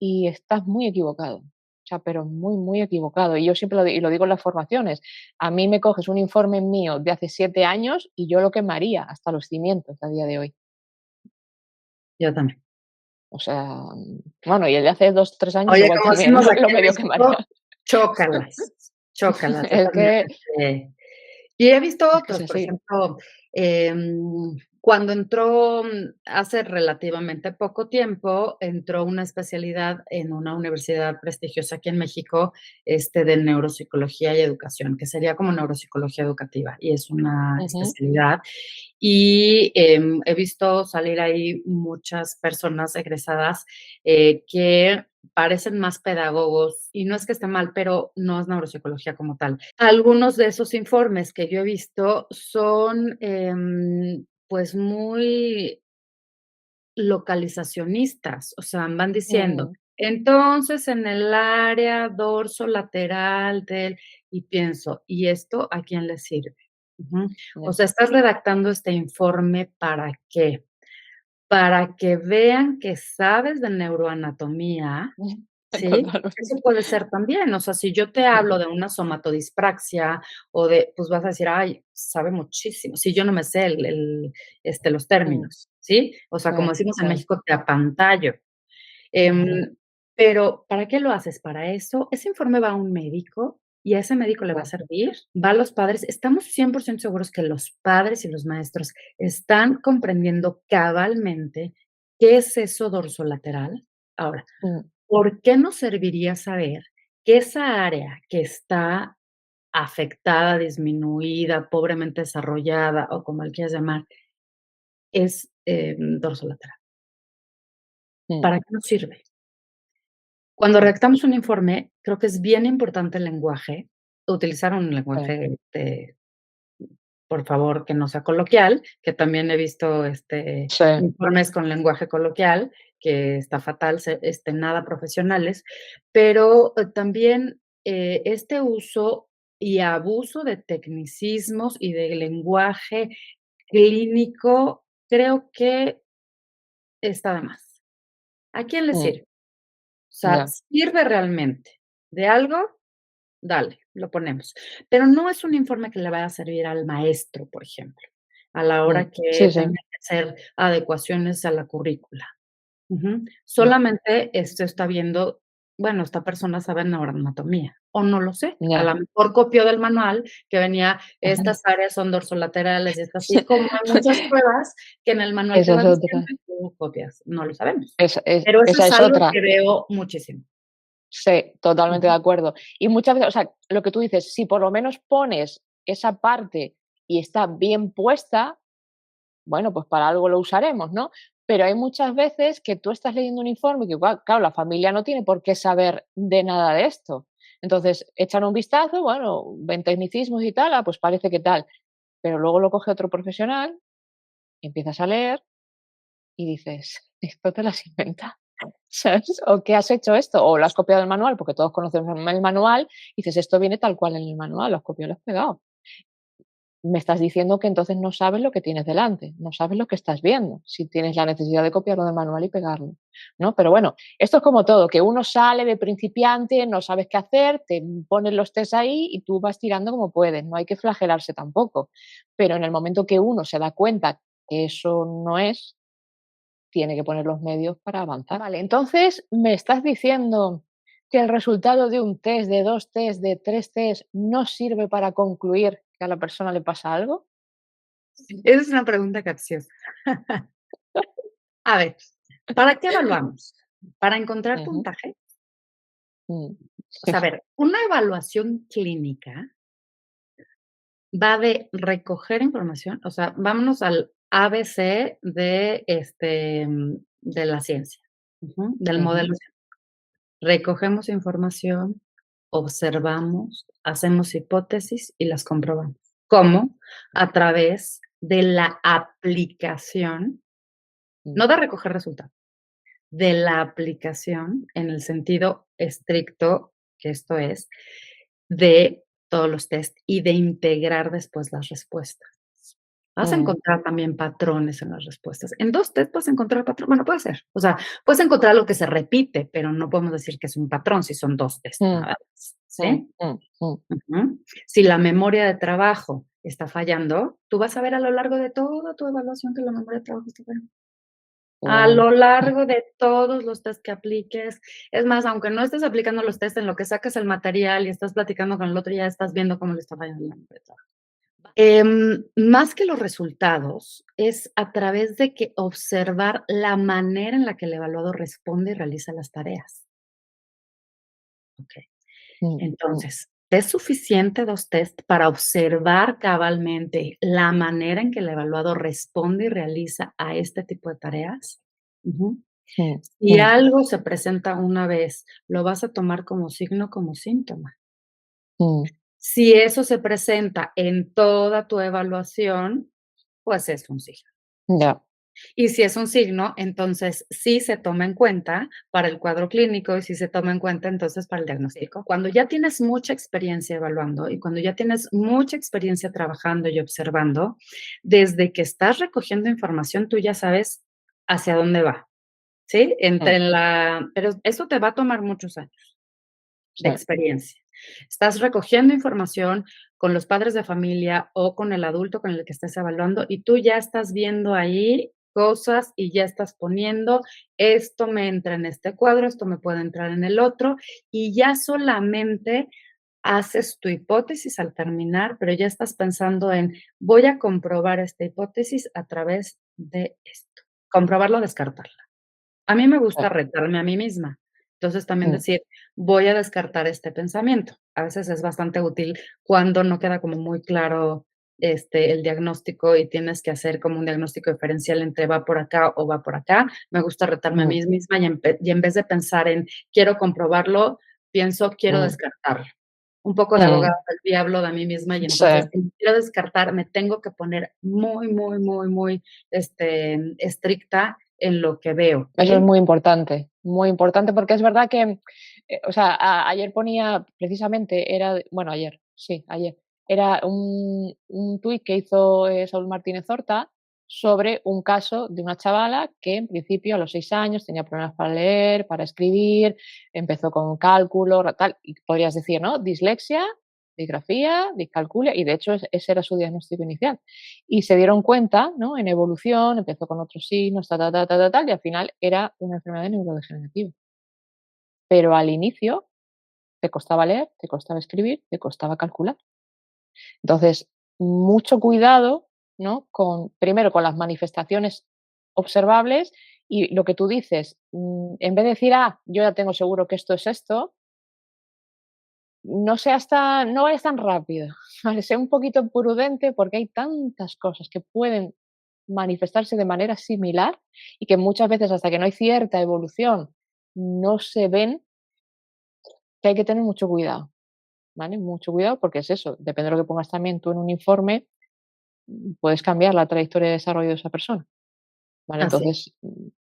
Y estás muy equivocado. O sea, pero muy, muy equivocado. Y yo siempre y lo digo en las formaciones. A mí me coges un informe mío de hace 7 años y yo lo quemaría hasta los cimientos a día de hoy. Yo también. O sea, bueno, y el de hace 2 3 años Oye, igual como también decimos aquí lo en medio México, quemaría. chócalas, chócalas, yo Es también, que y he visto es que es otros, por así. ejemplo, cuando entró, hace relativamente poco tiempo, entró una especialidad en una universidad prestigiosa aquí en México, de neuropsicología y educación, que sería como neuropsicología educativa, y es una Ujú, especialidad. Y, he visto salir ahí muchas personas egresadas, que parecen más pedagogos, y no es que esté mal, pero no es neuropsicología como tal. Algunos de esos informes que yo he visto son, pues, muy localizacionistas, o sea, van diciendo: mm, "Entonces, en el área dorsolateral del", y pienso: "¿Y esto a quién le sirve?". Ujú. O ya. sea, estás redactando este informe, ¿para qué? Para que vean que sabes de neuroanatomía, ¿sí? Eso Totalmente. puede ser también, o sea, si yo te hablo de una somatodispraxia o de, pues, vas a decir: "Ay, sabe muchísimo", si yo no me sé los Mm, términos, ¿sí? O sea, como decimos en claro. México, te apantallo. Ujú, Em, pero, ¿para qué lo haces? Para eso, ese informe va a un médico y a ese médico le va a claro. servir, va a los padres. Estamos 100% seguros que los padres y los maestros están comprendiendo cabalmente qué es eso dorsolateral. Ahora, Mm, ¿por qué nos serviría saber que esa área que está afectada, disminuida, pobremente desarrollada o como le quieras llamar, es, dorsolateral? mm, ¿Para qué nos sirve? Cuando mm, redactamos un informe, creo que es bien importante el lenguaje, utilizar un sí, lenguaje, por favor, que no sea coloquial, que también he visto, sí, informes con lenguaje coloquial, que está fatal, nada profesionales, pero, también, este uso y abuso de tecnicismos y de lenguaje clínico, creo que está de más. ¿A quién le mm, sirve? O sea, ya, ¿sirve realmente de algo? Dale, lo ponemos. Pero no es un informe que le vaya a servir al maestro, por ejemplo, a la mm, hora que sí, sí, tenga que hacer adecuaciones a la currícula. Ujú. mm, Solamente esto está viendo, bueno, esta persona sabe neuroanatomía, o no lo sé, a ya. la mejor copió del manual que venía, estas áreas son dorsolaterales y estas así, como hay muchas pruebas que en el manual te Esa va es diciendo otra. y tú copias, no lo sabemos. Pero eso Esa es es algo otra. que veo muchísimo. Sí, totalmente de Ujú. acuerdo. Y muchas veces, o sea, lo que tú dices, si por lo menos pones esa parte y está bien puesta, bueno, pues para algo lo usaremos, ¿no? Pero hay muchas veces que tú estás leyendo un informe que, claro, la familia no tiene por qué saber de nada de esto. Entonces, echan un vistazo, bueno, ven tecnicismos y tal, pues parece que tal. Pero luego lo coge otro profesional, empiezas a leer y dices, ¿esto te lo has inventado? ¿Sabes? ¿O qué has hecho esto? O lo has copiado del manual, porque todos conocemos el manual, y dices, esto viene tal cual en el manual, lo has copiado y lo has pegado. Me estás diciendo que entonces no sabes lo que tienes delante, no sabes lo que estás viendo, si tienes la necesidad de copiarlo del manual y pegarlo, ¿no? Pero bueno, esto es como todo, que uno sale de principiante, no sabes qué hacer, te ponen los test ahí y tú vas tirando como puedes, no hay que flagelarse tampoco. Pero en el momento que uno se da cuenta que eso no es, tiene que poner los medios para avanzar. Vale, entonces me estás diciendo que el resultado de un test, de 2 test, de 3 test no sirve para concluir que a la persona le pasa algo? Esa es una pregunta capciosa. A ver, ¿para qué evaluamos? ¿Para encontrar Ujú, puntaje? mm, O sea, a ver, una evaluación clínica va de recoger información, o sea, vámonos al ABC de la ciencia, del ujú, modelo. Recogemos información, observamos, hacemos hipótesis y las comprobamos. ¿Cómo? A través de la aplicación, mm, no de recoger resultados, de la aplicación en el sentido estricto, que esto es, de todos los test y de integrar después las respuestas. Vas a mm, encontrar también patrones en las respuestas. En 2 test puedes encontrar patrón, bueno, puede ser. O sea, puedes encontrar lo que se repite, pero no podemos decir que es un patrón si son 2 test mm, nada más, mm, ¿sí? mm, mm, Ujú. Si la memoria de trabajo está fallando, tú vas a ver a lo largo de toda tu evaluación que la memoria de trabajo está fallando. A mm, lo largo de todos los test que apliques. Es más, aunque no estés aplicando los test, en lo que sacas el material y estás platicando con el otro, ya estás viendo cómo le está fallando la memoria de trabajo. Más que los resultados, es a través de que observar la manera en la que el evaluado responde y realiza las tareas. Okey. mm, mm, Entonces, ¿te es suficiente 2 test para observar cabalmente la manera en que el evaluado responde y realiza a este tipo de tareas? Ujú. mm, Si mm, algo se presenta una vez, lo vas a tomar como signo, como síntoma. mm. Si eso se presenta en toda tu evaluación, pues es un signo. Ya. Y si es un signo, entonces sí se toma en cuenta para el cuadro clínico y sí se toma en cuenta entonces para el diagnóstico. Cuando ya tienes mucha experiencia evaluando y cuando ya tienes mucha experiencia trabajando y observando, desde que estás recogiendo información, tú ya sabes hacia dónde va, ¿sí? Mm, Pero eso te va a tomar muchos años de sí. experiencia. Estás recogiendo información con los padres de familia o con el adulto con el que estés evaluando y tú ya estás viendo ahí cosas y ya estás poniendo, esto me entra en este cuadro, esto me puede entrar en el otro, y ya solamente haces tu hipótesis al terminar, pero ya estás pensando en, voy a comprobar esta hipótesis a través de esto. Comprobarlo o descartarla. A mí me Sí. gusta retarme a mí misma. Entonces, también Mm, decir, voy a descartar este pensamiento. A veces es bastante útil cuando no queda como muy claro, el diagnóstico y tienes que hacer como un diagnóstico diferencial entre va por acá o va por acá. Me gusta retarme a mm, mí misma y en vez de pensar en quiero comprobarlo, pienso quiero mm, descartarlo. Un poco de abogada mm. del diablo de a mí misma y Sí. entonces en quiero descartar me tengo que poner muy, muy, muy, muy, estricta en lo que veo, Eso es ¿sí? muy importante porque es verdad que, o sea, ayer ponía precisamente, bueno, ayer, sí, ayer, era un tuit que hizo Saúl Martínez Horta sobre un caso de una chavala que en principio a los 6 años tenía problemas para leer, para escribir, empezó con cálculo, tal, y podrías decir, ¿no? Dislexia, disgrafía, discalculia, y de hecho ese era su diagnóstico inicial. Y se dieron cuenta, ¿no? En evolución, empezó con otros signos, tal, y al final era una enfermedad neurodegenerativa. Pero al inicio te costaba leer, te costaba escribir, te costaba calcular. Entonces, mucho cuidado, ¿no? Primero con las manifestaciones observables y lo que tú dices, en vez de decir, yo ya tengo seguro que esto es esto, no vayas tan rápido, ¿vale? Sé un poquito prudente porque hay tantas cosas que pueden manifestarse de manera similar y que muchas veces hasta que no hay cierta evolución no se ven, que hay que tener mucho cuidado, ¿vale? Mucho cuidado porque es eso, depende de lo que pongas también tú en un informe, puedes cambiar la trayectoria de desarrollo de esa persona, ¿vale? Así. Entonces,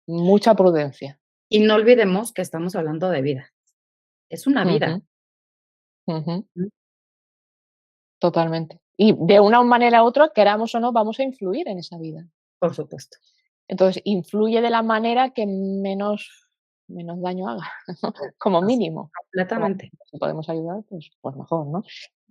mucha prudencia. Y no olvidemos que estamos hablando de vida. Es una vida. Ujú, ujú, ¿Mm? totalmente. Y de una manera u otra, queramos o no, vamos a influir en esa vida. Por supuesto. Entonces, influye de la manera que menos daño haga, como Así, mínimo. O completamente. si podemos ayudar, pues mejor, ¿no?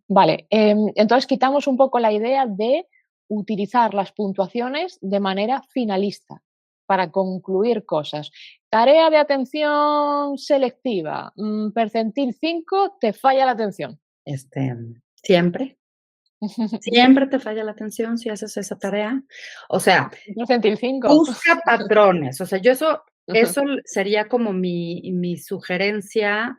Vale, entonces quitamos un poco la idea de utilizar las puntuaciones de manera finalista para concluir cosas. Tarea de atención selectiva, percentil 5, te falla la atención. Siempre. Siempre te falla la atención si haces esa tarea. O sea, Un percentil 5. busca patrones. O sea, yo eso sería como mi sugerencia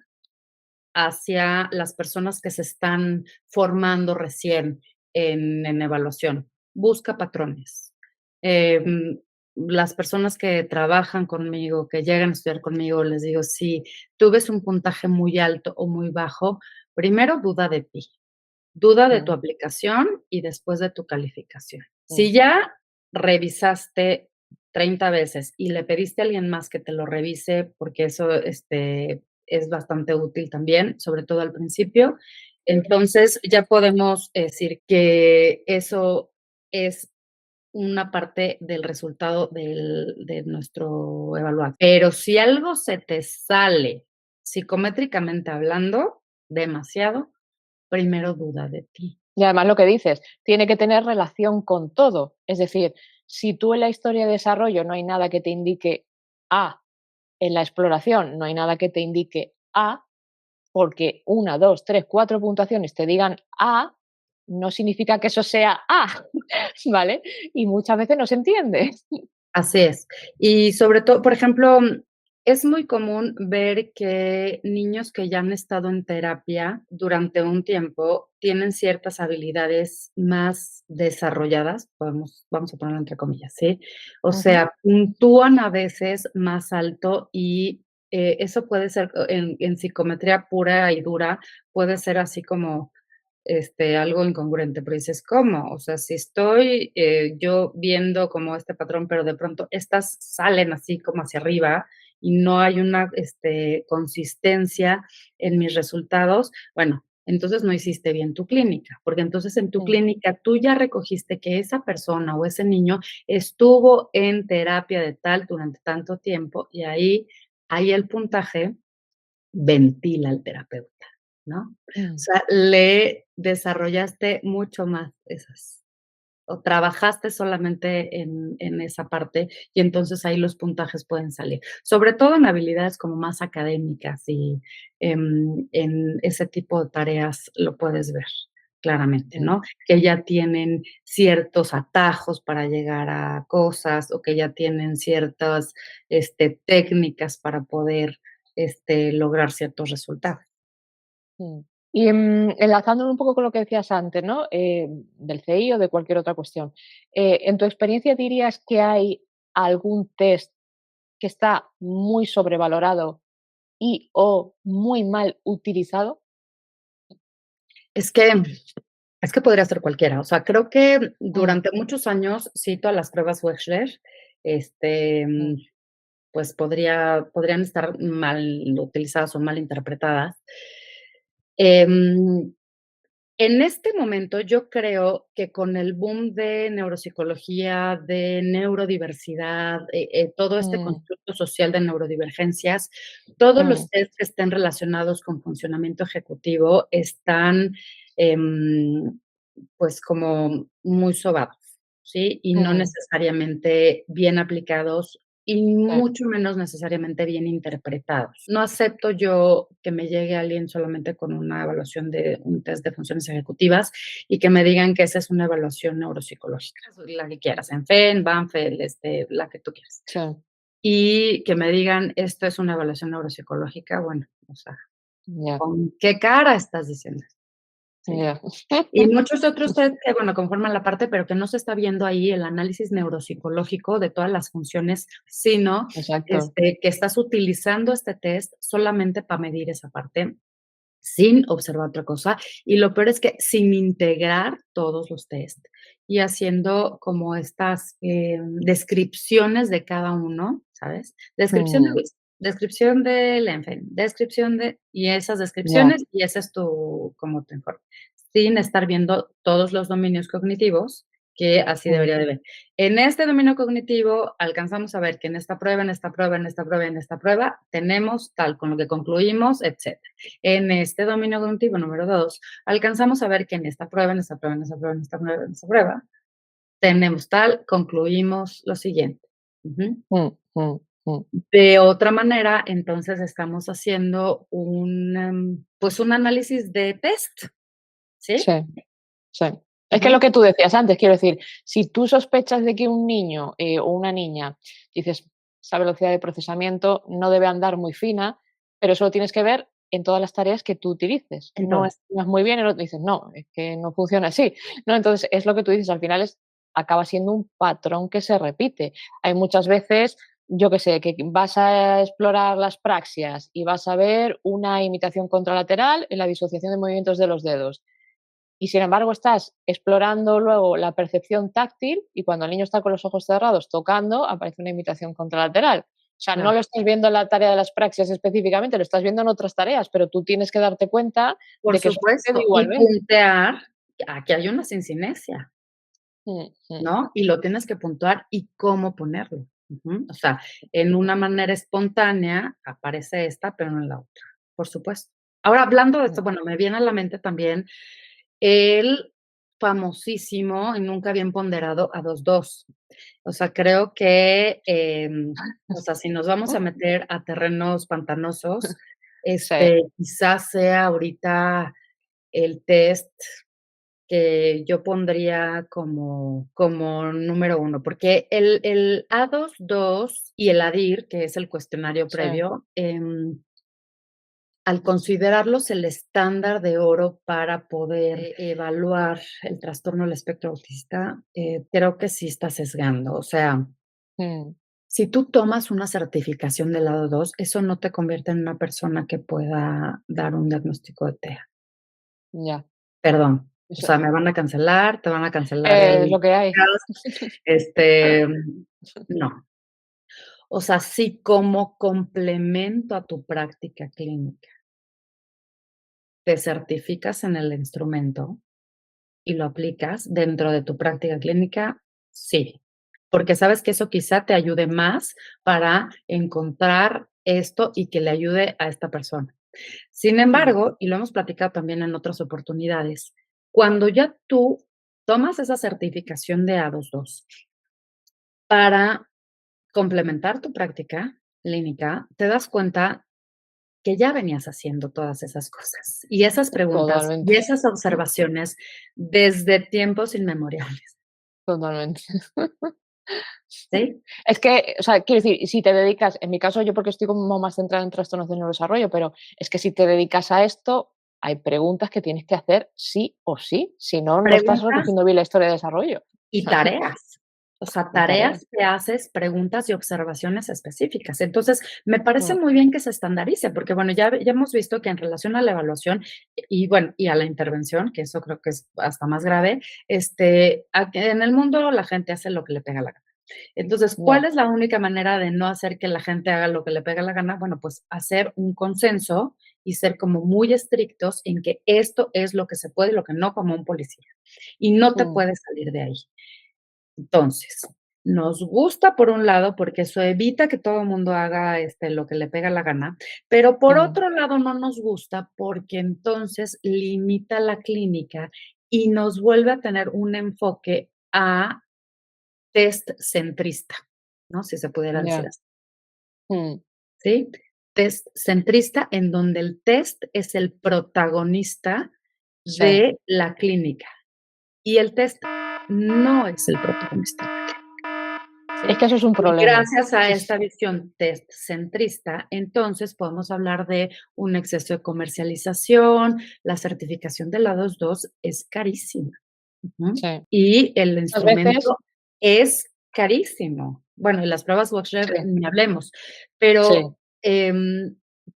hacia las personas que se están formando recién en evaluación. Busca patrones. Em, las personas que trabajan conmigo, que llegan a estudiar conmigo, les digo, si tú ves un puntaje muy alto o muy bajo, primero duda de ti, duda de tu Mm, aplicación y después de tu calificación. mm, Si ya revisaste 30 veces y le pediste a alguien más que te lo revise, porque eso, es bastante útil también, sobre todo al principio, entonces ya podemos decir que eso es una parte del resultado de nuestro evaluado. Pero si algo se te sale psicométricamente hablando, demasiado, primero duda de ti. Y además lo que dices, tiene que tener relación con todo. Es decir, si tú en la historia de desarrollo no hay nada que te indique A, en la exploración no hay nada que te indique A, porque una, 2, 3, 4 puntuaciones te digan A, no significa que eso sea A, ¿vale? Y muchas veces no se entiende. Así es. Y sobre todo, por ejemplo, es muy común ver que niños que ya han estado en terapia durante un tiempo tienen ciertas habilidades más desarrolladas, vamos a ponerlo entre comillas, ¿sí? O Ujú, sea, puntúan a veces más alto y, eso puede ser en psicometría pura y dura, puede ser así como algo incongruente, pero dices, ¿cómo? O sea, si estoy yo viendo como este patrón, pero de pronto estas salen así como hacia arriba y no hay una consistencia en mis resultados, bueno, entonces no hiciste bien tu clínica, porque entonces en tu mm, clínica tú ya recogiste que esa persona o ese niño estuvo en terapia de tal durante tanto tiempo y ahí el puntaje ventila al terapeuta, ¿no? O mm. sea, le desarrollaste mucho más esas o trabajaste solamente en esa parte, y entonces ahí los puntajes pueden salir. Sobre todo en habilidades como más académicas y, en ese tipo de tareas lo puedes ver claramente, Mm. ¿no? Que ya tienen ciertos atajos para llegar a cosas, o que ya tienen ciertas, técnicas para poder, lograr ciertos resultados. Mm. Y, enlazándolo un poco con lo que decías antes, ¿no? Del CI o de cualquier otra cuestión. En tu experiencia, ¿dirías que hay algún test que está muy sobrevalorado y o muy mal utilizado? Es que Es que podría ser cualquiera. O sea, creo que Mm, durante muchos años, sí, todas las pruebas Wechsler, este, mm, mm, pues podrían estar mal utilizadas o mal interpretadas. Em, en este momento, yo creo que con el boom de neuropsicología, de neurodiversidad, todo este mm, constructo social de neurodivergencias, todos los mm, test que estén relacionados con funcionamiento ejecutivo están, em, pues, como muy sobados, ¿sí? Y no mm, necesariamente bien aplicados y sí, mucho menos necesariamente bien interpretados. No acepto yo que me llegue alguien solamente con una evaluación de un test de funciones ejecutivas y que me digan que esa es una evaluación neuropsicológica, la que quieras, en FEN, Banfel, la que tú quieras. sí, Y que me digan, esto es una evaluación neuropsicológica, bueno, o sea, ya, ¿con qué cara estás diciendo eso? ¿Sí? ya. Y muchos otros test que, bueno, conforman la parte, pero que no se está viendo ahí el análisis neuropsicológico de todas las funciones, sino, Exacto. que estás utilizando este test solamente para medir esa parte, sin observar otra cosa. Y lo peor es que sin integrar todos los test y haciendo como estas, descripciones de cada uno, ¿sabes? Mm, Descripción del ENFEN, descripción de y esas ya, descripciones, y ese es tu como tu informe, sin estar viendo todos los dominios cognitivos que así mm, debería de ver. En este dominio cognitivo alcanzamos a ver que en esta prueba, en esta prueba, en esta prueba, en esta prueba, tenemos tal, con lo que concluimos, etcétera. En este dominio cognitivo número 2 alcanzamos a ver que en esta prueba, en esta prueba, en esta prueba, en esta prueba, en esta prueba, tenemos tal, concluimos lo siguiente. Ujú. mm, mm, mm. De otra manera, entonces estamos haciendo pues un análisis de test, ¿sí? Sí, sí. Es que lo que tú decías antes, quiero decir, si tú sospechas de que un niño o una niña, dices, esa velocidad de procesamiento no debe andar muy fina, pero eso lo tienes que ver en todas las tareas que tú utilices. No Entonces, estimas muy bien y no dices, no, es que no funciona así. ¿No? Entonces, es lo que tú dices, al final acaba siendo un patrón que se repite. Hay muchas veces, yo que sé, que vas a explorar las praxias y vas a ver una imitación contralateral en la disociación de movimientos de los dedos y sin embargo estás explorando luego la percepción táctil y cuando el niño está con los ojos cerrados tocando, aparece una imitación contralateral. O sea, no claro, lo estás viendo en la tarea de las praxias específicamente, lo estás viendo en otras tareas, pero tú tienes que darte cuenta por de que eso sucede supuesto, y igualmente. puntear, aquí hay una sincinesia, Mm, mm, ¿no? Y lo tienes que puntuar y cómo ponerlo. O sea, en una manera espontánea aparece esta, pero no en la otra, por supuesto. Ahora, hablando de mm. esto, bueno, me viene a la mente también el famosísimo y nunca bien ponderado a 2-2. O sea, creo que, o sea, si nos vamos a meter a terrenos pantanosos, Sí, quizás sea ahorita el test que yo pondría como número uno, porque el A22 y el ADIR, que es el cuestionario sí. previo, al considerarlos el estándar de oro para poder evaluar el trastorno del espectro autista, creo que sí está sesgando. O sea, Mm, si tú tomas una certificación del lado 2, eso no te convierte en una persona que pueda dar un diagnóstico de TEA. ya. Perdón. O Eso sea, me van a cancelar, te van a cancelar es el lo que hay. podcast, este, no. O sea, si como complemento a tu práctica clínica te certificas en el instrumento y lo aplicas dentro de tu práctica clínica, sí, porque sabes que eso quizá te ayude más para encontrar esto y que le ayude a esta persona. Sin Mm, embargo, y lo hemos platicado también en otras oportunidades, cuando ya tú tomas esa certificación de A22 para complementar tu práctica clínica, te das cuenta que ya venías haciendo todas esas cosas y esas preguntas totalmente, y esas observaciones desde tiempos inmemoriales, totalmente. ¿sí? Es que, o sea, quiero decir, si te dedicas, en mi caso, yo porque estoy como más centrada en trastornos del neurodesarrollo, pero es que si te dedicas a esto, hay preguntas que tienes que hacer sí o sí, si no, no estás Preguntas recogiendo bien la historia de desarrollo. y tareas. O sea, Y tareas tareas. que haces, preguntas y observaciones específicas. Entonces, me parece Mm, muy bien que se estandarice, porque bueno, ya hemos visto que en relación a la evaluación y bueno, y a la intervención, que eso creo que es hasta más grave, en el mundo la gente hace lo que le pega la gana. Entonces, ¿cuál ya. es la única manera de no hacer que la gente haga lo que le pega la gana? Bueno, pues hacer un consenso y ser como muy estrictos en que esto es lo que se puede y lo que no, como un policía. Y no te Mm, puedes salir de ahí. Entonces, nos gusta por un lado, porque eso evita que todo el mundo haga, lo que le pega la gana, pero por mm, otro lado no nos gusta porque entonces limita la clínica y nos vuelve a tener un enfoque a test centrista, ¿no? Si se pudiera decir ya. así, Mm, ¿sí? Test centrista, en donde el test es el protagonista sí. de la clínica y el test no es el protagonista. Es ¿Sí? que eso es un Y problema. gracias a esta visión test centrista, entonces podemos hablar de un exceso de comercialización, la certificación de la 2.2 es carísima. Ujú. Sí. Y el Muchas veces, instrumento es carísimo. Bueno, y las pruebas Wechsler sí, ni hablemos, sí. pero,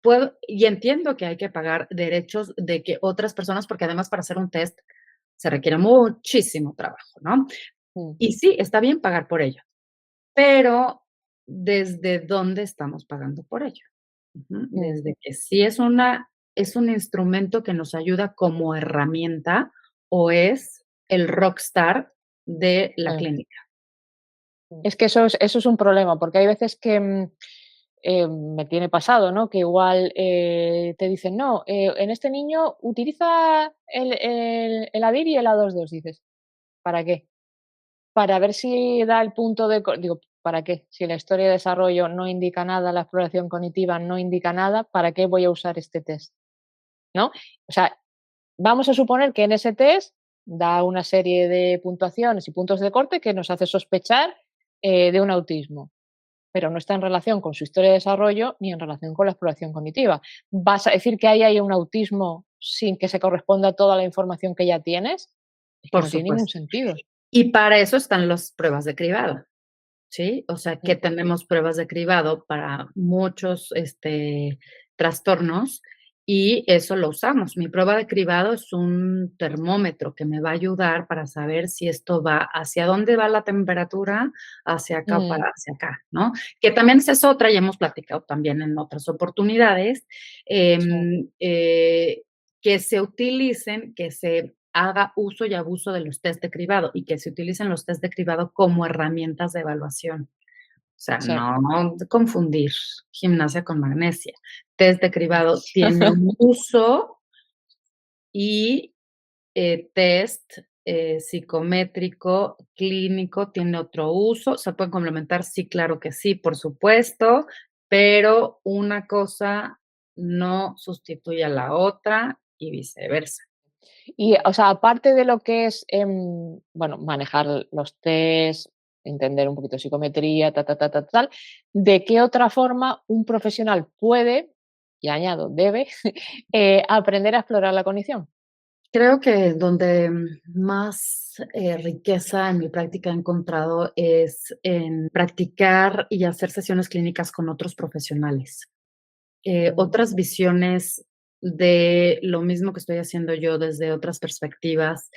puedo y entiendo que hay que pagar derechos de que otras personas, porque además para hacer un test se requiere muchísimo trabajo, ¿no? Mm, Y sí, está bien pagar por ello. Pero, ¿desde dónde estamos pagando por ello? mm. Desde que sí es un instrumento que nos ayuda como herramienta, o es el rockstar de la Sí. clínica. Es que eso es un problema, porque hay veces que, me tiene pasado, ¿no? Que igual, te dicen: "No, en este niño utiliza el ADIR y el A22". Dices: "¿Para qué?". Para ver si da el punto de digo: "¿Para qué? Si la historia de desarrollo no indica nada, la exploración cognitiva no indica nada, ¿para qué voy a usar este test?", ¿no? O sea, vamos a suponer que en ese test da una serie de puntuaciones y puntos de corte que nos hace sospechar de un autismo, pero no está en relación con su historia de desarrollo ni en relación con la exploración cognitiva. ¿Vas a decir que ahí hay un autismo sin que se corresponda a toda la información que ya tienes? Es que Por no tiene ningún supuesto. sentido. Y para eso están las pruebas de cribado, ¿sí? O sea, que Mm, tenemos pruebas de cribado para muchos, trastornos y eso lo usamos. Mi prueba de cribado es un termómetro que me va a ayudar para saber si esto va hacia dónde va la temperatura, hacia acá o mm, para hacia acá, ¿no? Que también esa es otra, y hemos platicado también en otras oportunidades, sí, que se utilicen, que se haga uso y abuso de los test de cribado y que se utilicen los test de cribado como herramientas de evaluación. O sea, sí. no confundir gimnasia con magnesia. Test de cribado tiene un uso y, test, psicométrico, clínico tiene otro uso. ¿Se pueden complementar? Sí, claro que sí, por supuesto, pero una cosa no sustituye a la otra y viceversa. Y, o sea, aparte de lo que es, bueno, manejar los test, entender un poquito de psicometría, tal, ¿de qué otra forma un profesional puede, y añado, debe, aprender a explorar la cognición? Creo que donde más, riqueza en mi práctica he encontrado es en practicar y hacer sesiones clínicas con otros profesionales, Mm, otras visiones de lo mismo que estoy haciendo yo desde otras perspectivas,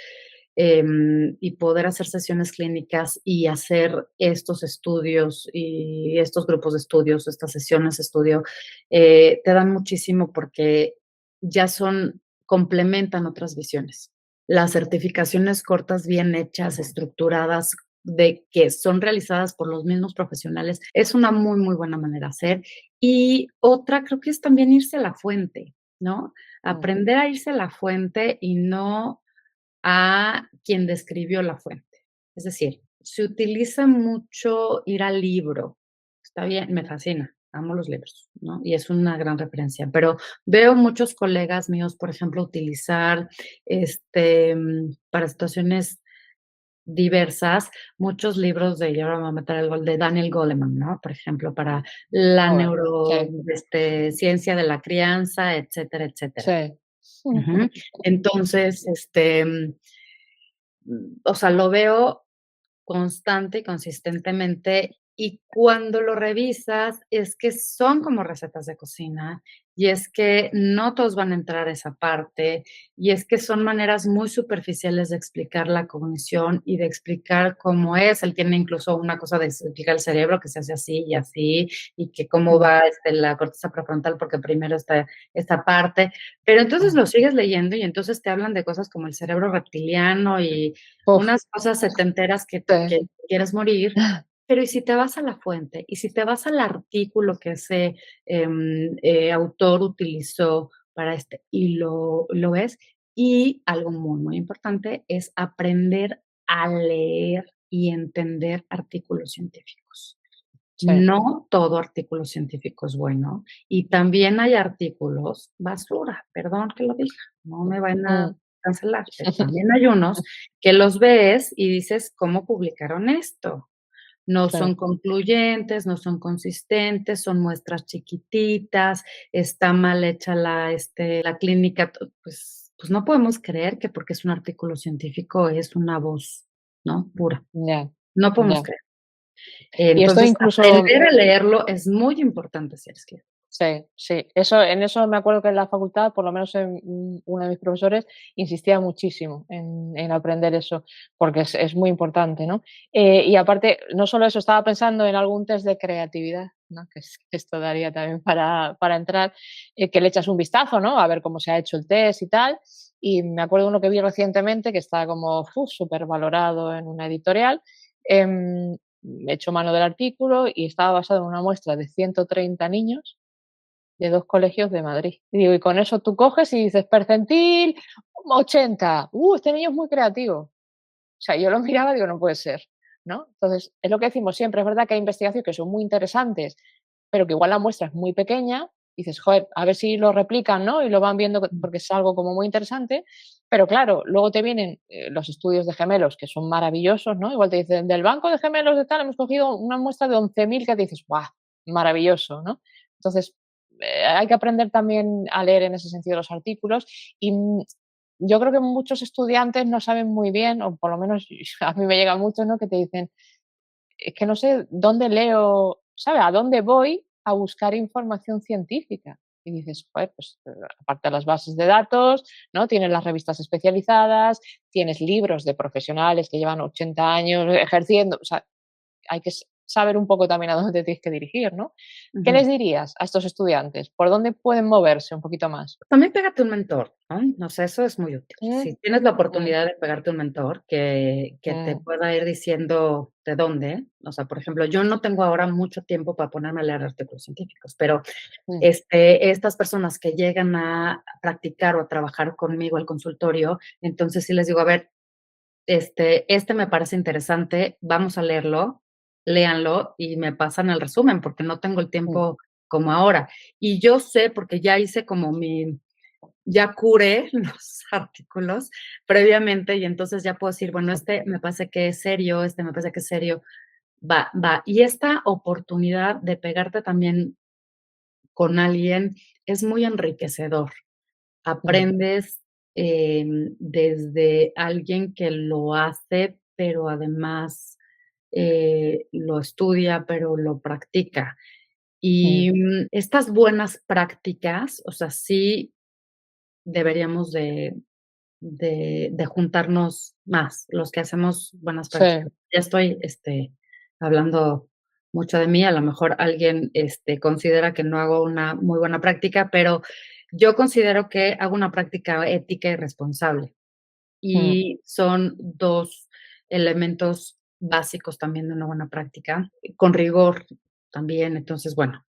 y poder hacer sesiones clínicas y hacer estos estudios y estos grupos de estudios, estas sesiones de estudio, te dan muchísimo porque ya son complementan otras visiones. Las certificaciones cortas, bien hechas, estructuradas, de que son realizadas por los mismos profesionales, es una muy, muy buena manera de hacer. Y otra creo que es también irse a la fuente, ¿no? mm, Aprender a irse a la fuente y no a quien describió la fuente. Es decir, se utiliza mucho ir al libro. Está bien, me fascina, amo los libros, ¿no? Y es una gran referencia, pero veo muchos colegas míos, por ejemplo, utilizar, para situaciones diversas, muchos libros de, y ahora me voy a meter el gol de Daniel Goleman, ¿no? Por ejemplo, para la ah, bueno, sí, ciencia de la crianza, etcétera, etcétera. sí. Ujú. Entonces, o sea, lo veo constante y consistentemente, y cuando lo revisas, es que son como recetas de cocina, y es que no todos van a entrar a esa parte, y es que son maneras muy superficiales de explicar la cognición y de explicar cómo es. Él tiene incluso una cosa de explicar el cerebro que se hace así y así, y que cómo Mm, va, la corteza prefrontal, porque primero está esta parte, pero entonces mm, lo sigues leyendo y entonces te hablan de cosas como el cerebro reptiliano y uf, unas cosas setenteras que sí, quieres morir, pero ¿y si te vas a la fuente? ¿Y si te vas al artículo que ese, autor utilizó para y lo ves? Y algo muy, muy importante es aprender a leer y entender artículos científicos. sí. No todo artículo científico es bueno, y también hay artículos basura, perdón que lo diga, no me van a Mm, cancelar, pero también hay unos que los ves y dices: "¿Cómo publicaron esto?". No sí, son concluyentes, no son consistentes, son muestras chiquititas, está mal hecha la clínica, pues no podemos creer que porque es un artículo científico es una voz, ¿no?, pura. ya, No podemos ya. creer. Y esto Entonces, incluso. aprender a leerlo es muy importante si eres quien. Sí, sí, en eso me acuerdo que en la facultad, por lo menos en uno de mis profesores, insistía muchísimo en aprender eso, porque es muy importante, ¿no? Y aparte, no solo eso, estaba pensando en algún test de creatividad, ¿no? Esto daría también para entrar, que le echas un vistazo, ¿no? A ver cómo se ha hecho el test y tal. Y me acuerdo uno que vi recientemente que está como súper valorado en una editorial. He hecho mano del artículo y estaba basado en una muestra de 130 niños de 2 colegios de Madrid. Y digo, y con eso tú coges y dices: "Percentil 80, este niño es muy creativo". O sea, yo lo miraba y digo: "No puede ser", ¿no? Entonces, es lo que decimos siempre, es verdad que hay investigaciones que son muy interesantes, pero que igual la muestra es muy pequeña dices, joder, a ver si lo replican, ¿no? Y lo van viendo porque es algo como muy interesante, pero claro, luego te vienen los estudios de gemelos que son maravillosos, ¿no? Igual te dicen, del banco de gemelos de tal, hemos cogido una muestra de 11.000 que dices, ¡guau! Maravilloso, ¿no? Entonces, hay que aprender también a leer en ese sentido los artículos y yo creo que muchos estudiantes no saben muy bien, o por lo menos a mí me llega mucho, ¿no? Que te dicen, es que no sé dónde leo, ¿sabes? ¿A dónde voy a buscar información científica? Y dices, joder, pues aparte de las bases de datos, ¿no? Tienes las revistas especializadas, tienes libros de profesionales que llevan 80 años ejerciendo, o sea, hay que saber un poco también a dónde te tienes que dirigir, ¿no? ¿Qué Ujú. les dirías a estos estudiantes? ¿Por dónde pueden moverse un poquito más? También pégate un mentor, ¿no? No sé, eso es muy útil. Mm, Si tienes la mm, oportunidad de pegarte un mentor que te mm, pueda ir diciendo de dónde, o sea, por ejemplo, yo no tengo ahora mucho tiempo para ponerme a leer artículos científicos, pero, mm, estas personas que llegan a practicar o a trabajar conmigo al consultorio, entonces sí les digo: "A ver, este me parece interesante, vamos a leerlo, léanlo y me pasan el resumen, porque no tengo el mm, tiempo como ahora". Y yo sé, porque ya hice como ya curé los artículos previamente y entonces ya puedo decir, bueno, este me parece que es serio, este me parece que es serio, va, va. Y esta oportunidad de pegarte también con alguien es muy enriquecedor. mm, Aprendes, desde alguien que lo hace, pero además, lo estudia, pero lo practica. mm, Y, estas buenas prácticas, o sea, sí deberíamos de juntarnos más, los que hacemos buenas sí, prácticas. Ya estoy, hablando mucho de mí, a lo mejor alguien, considera que no hago una muy buena práctica, pero yo considero que hago una práctica ética y responsable, mm, y son 2 elementos básicos también de una buena práctica, con rigor también. Entonces, bueno,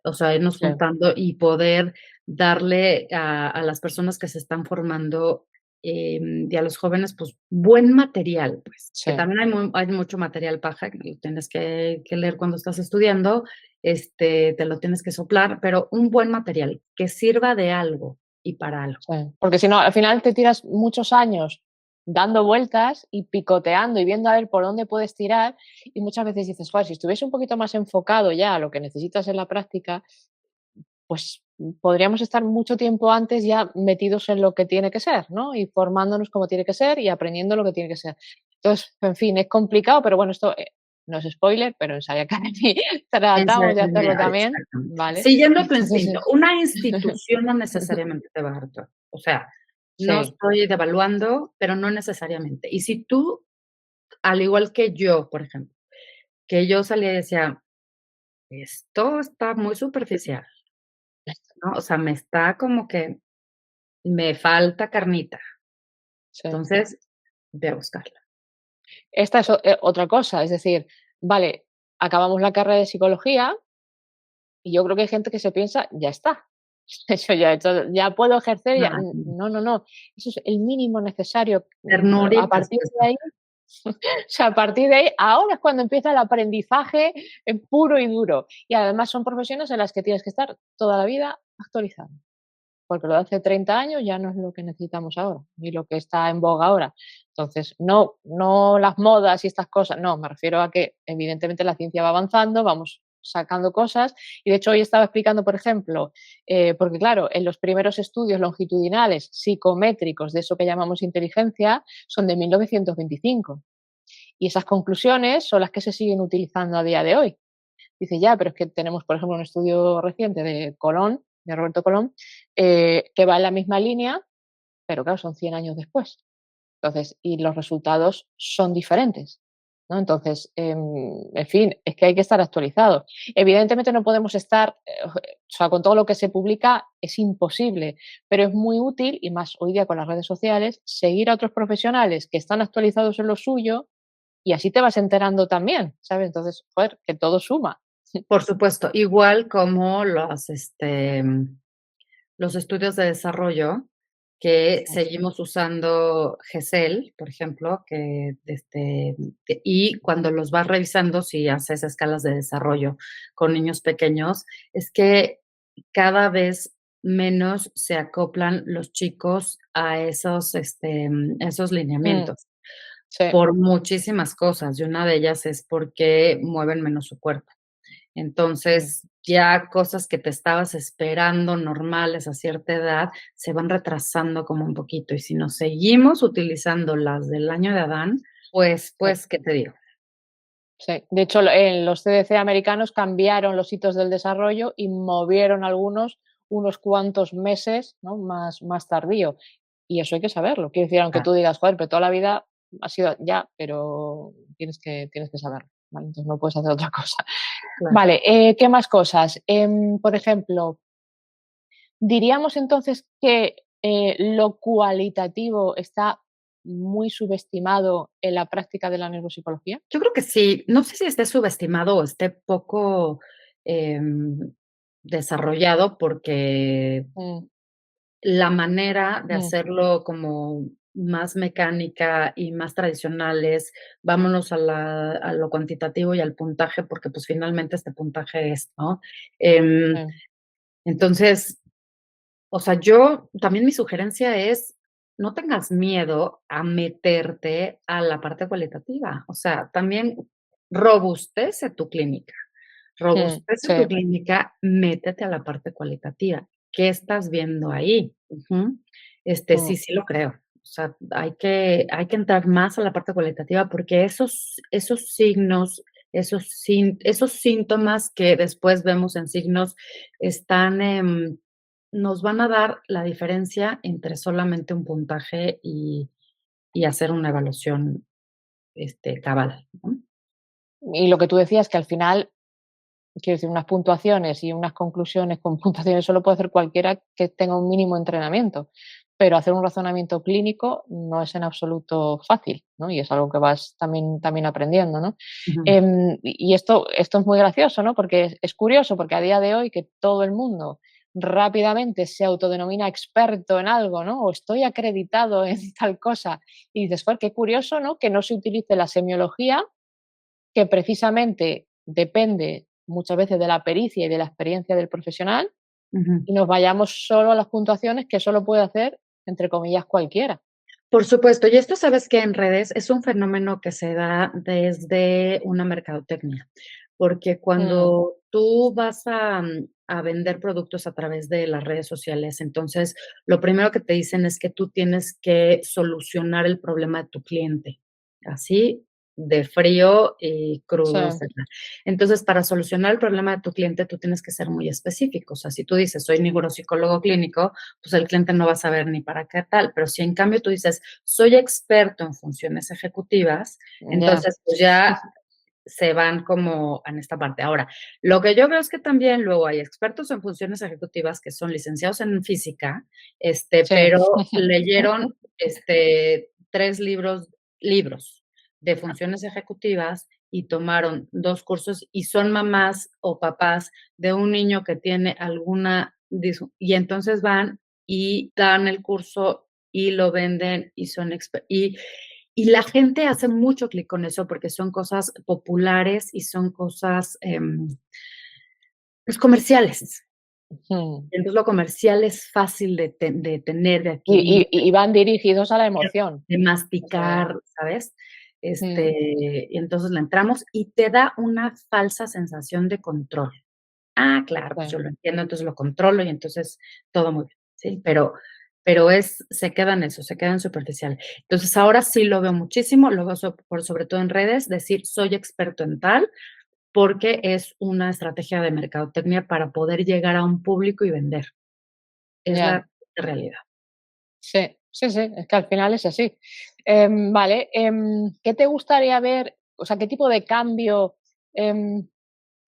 o sea, irnos sí, juntando y poder darle a las personas que se están formando, y a los jóvenes, pues, buen material, pues, que sí. también hay mucho material paja que lo tienes que leer cuando estás estudiando, te lo tienes que soplar, pero un buen material que sirva de algo y para algo. Sí, porque si no, al final te tiras muchos años dando vueltas y picoteando y viendo a ver por dónde puedes tirar y muchas veces dices, joder, si estuviese un poquito más enfocado ya a lo que necesitas en la práctica, pues podríamos estar mucho tiempo antes ya metidos en lo que tiene que ser, ¿no? Y formándonos como tiene que ser y aprendiendo lo que tiene que ser. Entonces, en fin, es complicado, pero bueno, esto no es spoiler, pero en Science Academy tratamos de hacerlo también, Exactamente. ¿vale? Siguiendo tu Entonces, instinto, una institución no necesariamente te va a dar todo. O sea, no sí, estoy devaluando, pero no necesariamente. Y si tú, al igual que yo, por ejemplo, que yo salía y decía: "Esto está muy superficial", ¿no? O sea, me está como que me falta carnita. sí. Entonces, ve a buscarla. Esta es otra cosa, es decir, vale, acabamos la carrera de psicología y yo creo que hay gente que se piensa, ya está, eso ya he hecho, ya puedo ejercer, ya. No, No, no, no, eso es el mínimo necesario. A ternuritas, partir pues, de ahí, o sea, a partir de ahí, ahora es cuando empieza el aprendizaje puro y duro. Y además son profesiones en las que tienes que estar toda la vida actualizado. Porque lo de hace 30 años ya no es lo que necesitamos ahora, ni lo que está en boga ahora. Entonces, no las modas y estas cosas, no, me refiero a que evidentemente la ciencia va avanzando, vamos sacando cosas y de hecho hoy estaba explicando, por ejemplo, porque claro, en los primeros estudios longitudinales psicométricos de eso que llamamos inteligencia son de 1925 y esas conclusiones son las que se siguen utilizando a día de hoy. Dice, ya, pero es que tenemos, por ejemplo, un estudio reciente de Colón, de Roberto Colón, que va en la misma línea, pero claro, son 100 años después. Entonces, y los resultados son diferentes. ¿No? Entonces, en fin, es que hay que estar actualizado. Evidentemente no podemos estar, o sea, con todo lo que se publica es imposible, pero es muy útil, y más hoy día con las redes sociales, seguir a otros profesionales que están actualizados en lo suyo y así te vas enterando también, ¿sabes? Entonces, joder, que todo suma. por supuesto, igual como los estudios de desarrollo, que seguimos usando GESEL, por ejemplo, y cuando los vas revisando, si haces escalas de desarrollo con niños pequeños, es que cada vez menos se acoplan los chicos a esos Mm, lineamientos, sí, por muchísimas cosas, y una de ellas es porque mueven menos su cuerpo. mm, Entonces, ya cosas que te estabas esperando normales a cierta edad, se van retrasando como un poquito, y si nos seguimos utilizando las del año de Adán, sí, ¿qué te digo? sí. De hecho, en los CDC americanos cambiaron los hitos del desarrollo y movieron algunos unos cuantos meses, ¿no? Más tardío. Y eso hay que saberlo. Quiero decir, aunque Ah, tú digas: "Joder, pero toda la vida ha sido", ya, pero tienes que saberlo, ¿vale? Entonces no puedes hacer otra cosa. claro. Vale, ¿qué más cosas? Por ejemplo, diríamos entonces que, lo cualitativo está muy subestimado en la práctica de la neuropsicología. Yo creo que sí, no sé si esté subestimado o esté poco, em, desarrollado, porque Mm, la manera de mm, hacerlo como más mecánica y más tradicional es, vámonos a lo cuantitativo y al puntaje, porque, pues, finalmente este puntaje es, ¿no? Em, sí, entonces, o sea, yo también mi sugerencia es, no tengas miedo a meterte a la parte cualitativa, o sea, también robustece tu clínica. Robustece tu sí, clínica, métete a la parte cualitativa. ¿Qué estás viendo ahí? Ujú. Sí, mm, sí lo creo. O sea, hay que entrar más a la parte cualitativa porque esos signos, esos síntomas que después vemos en signos están, nos van a dar la diferencia entre solamente un puntaje y hacer una evaluación, cabal, ¿no? y lo que tú decías, que al final, quiero decir, unas puntuaciones y unas conclusiones con puntuaciones solo puede hacer cualquiera que tenga un mínimo entrenamiento, pero hacer un razonamiento clínico no es en absoluto fácil, ¿no? Y es algo que vas también aprendiendo, ¿no? Ujú, Y esto es muy gracioso, ¿no? Porque es curioso, porque a día de hoy que todo el mundo rápidamente se autodenomina experto en algo, ¿no? O estoy acreditado en tal cosa. Y dices: "Joder, qué curioso, ¿no? Que no se utilice la semiología, que precisamente depende muchas veces de la pericia y de la experiencia del profesional, ujú. y nos vayamos solo a las puntuaciones que solo puede hacer, entre comillas, cualquiera". Por supuesto, y esto sabes que en redes es un fenómeno que se da desde una mercadotecnia, porque Mm, cuando tú vas a vender productos a través de las redes sociales, entonces lo primero que te dicen es que tú tienes que solucionar el problema de tu cliente, así de frío y sí, crudo, etcétera. Entonces, para solucionar el problema de tu cliente, tú tienes que ser muy específico. O sea, si tú dices: "Soy neuropsicólogo clínico", pues el cliente no va a saber ni para qué tal, pero si en cambio tú dices: "Soy experto en funciones ejecutivas", ya, entonces, pues ya se van como en esta parte. Ahora, lo que yo veo es que también luego hay expertos en funciones ejecutivas que son licenciados en física, sí. pero leyeron, 3 libros de funciones ejecutivas y tomaron 2 cursos y son mamás o papás de un niño que tiene alguna y entonces van y dan el curso y lo venden y son y la gente hace mucho clic con eso porque son cosas populares y son cosas, pues, comerciales. Mm. Entonces, lo comercial es fácil de tener, de Y adquirir, y y van dirigidos a la emoción. de O sea, masticar, ¿sabes? mm, Y entonces le entramos y te da una falsa sensación de control. Ah, claro, pues yo sí, lo entiendo, entonces lo controlo y entonces todo muy bien, ¿sí? Pero se queda en eso, se queda en superficial. Entonces, ahora sí lo veo muchísimo, lo veo sobre todo en redes, decir: "Soy experto en tal", porque es una estrategia de mercadotecnia para poder llegar a un público y vender. Es ya. la realidad. Sí, sí, sí, es que al final es así. Vale, ¿qué te gustaría ver? O sea, ¿qué tipo de cambio em,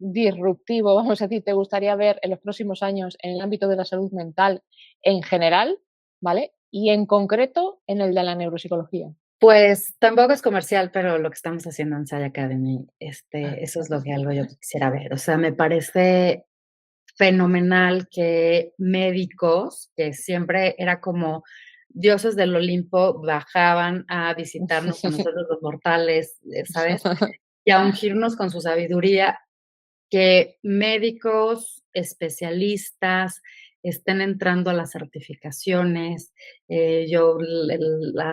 disruptivo, vamos a decir, te gustaría ver en los próximos años en el ámbito de la salud mental en general, ¿vale? Y en concreto en el de la neuropsicología. Pues, tampoco es comercial, pero lo que estamos haciendo en Sai Academy, eso es lo que algo yo quisiera ver. O sea, me parece fenomenal que médicos, que siempre era como dioses del Olimpo, bajaban a visitarnos a nosotros los mortales, ¿sabes? Y a ungirnos con su sabiduría, que médicos especialistas estén entrando a las certificaciones. Yo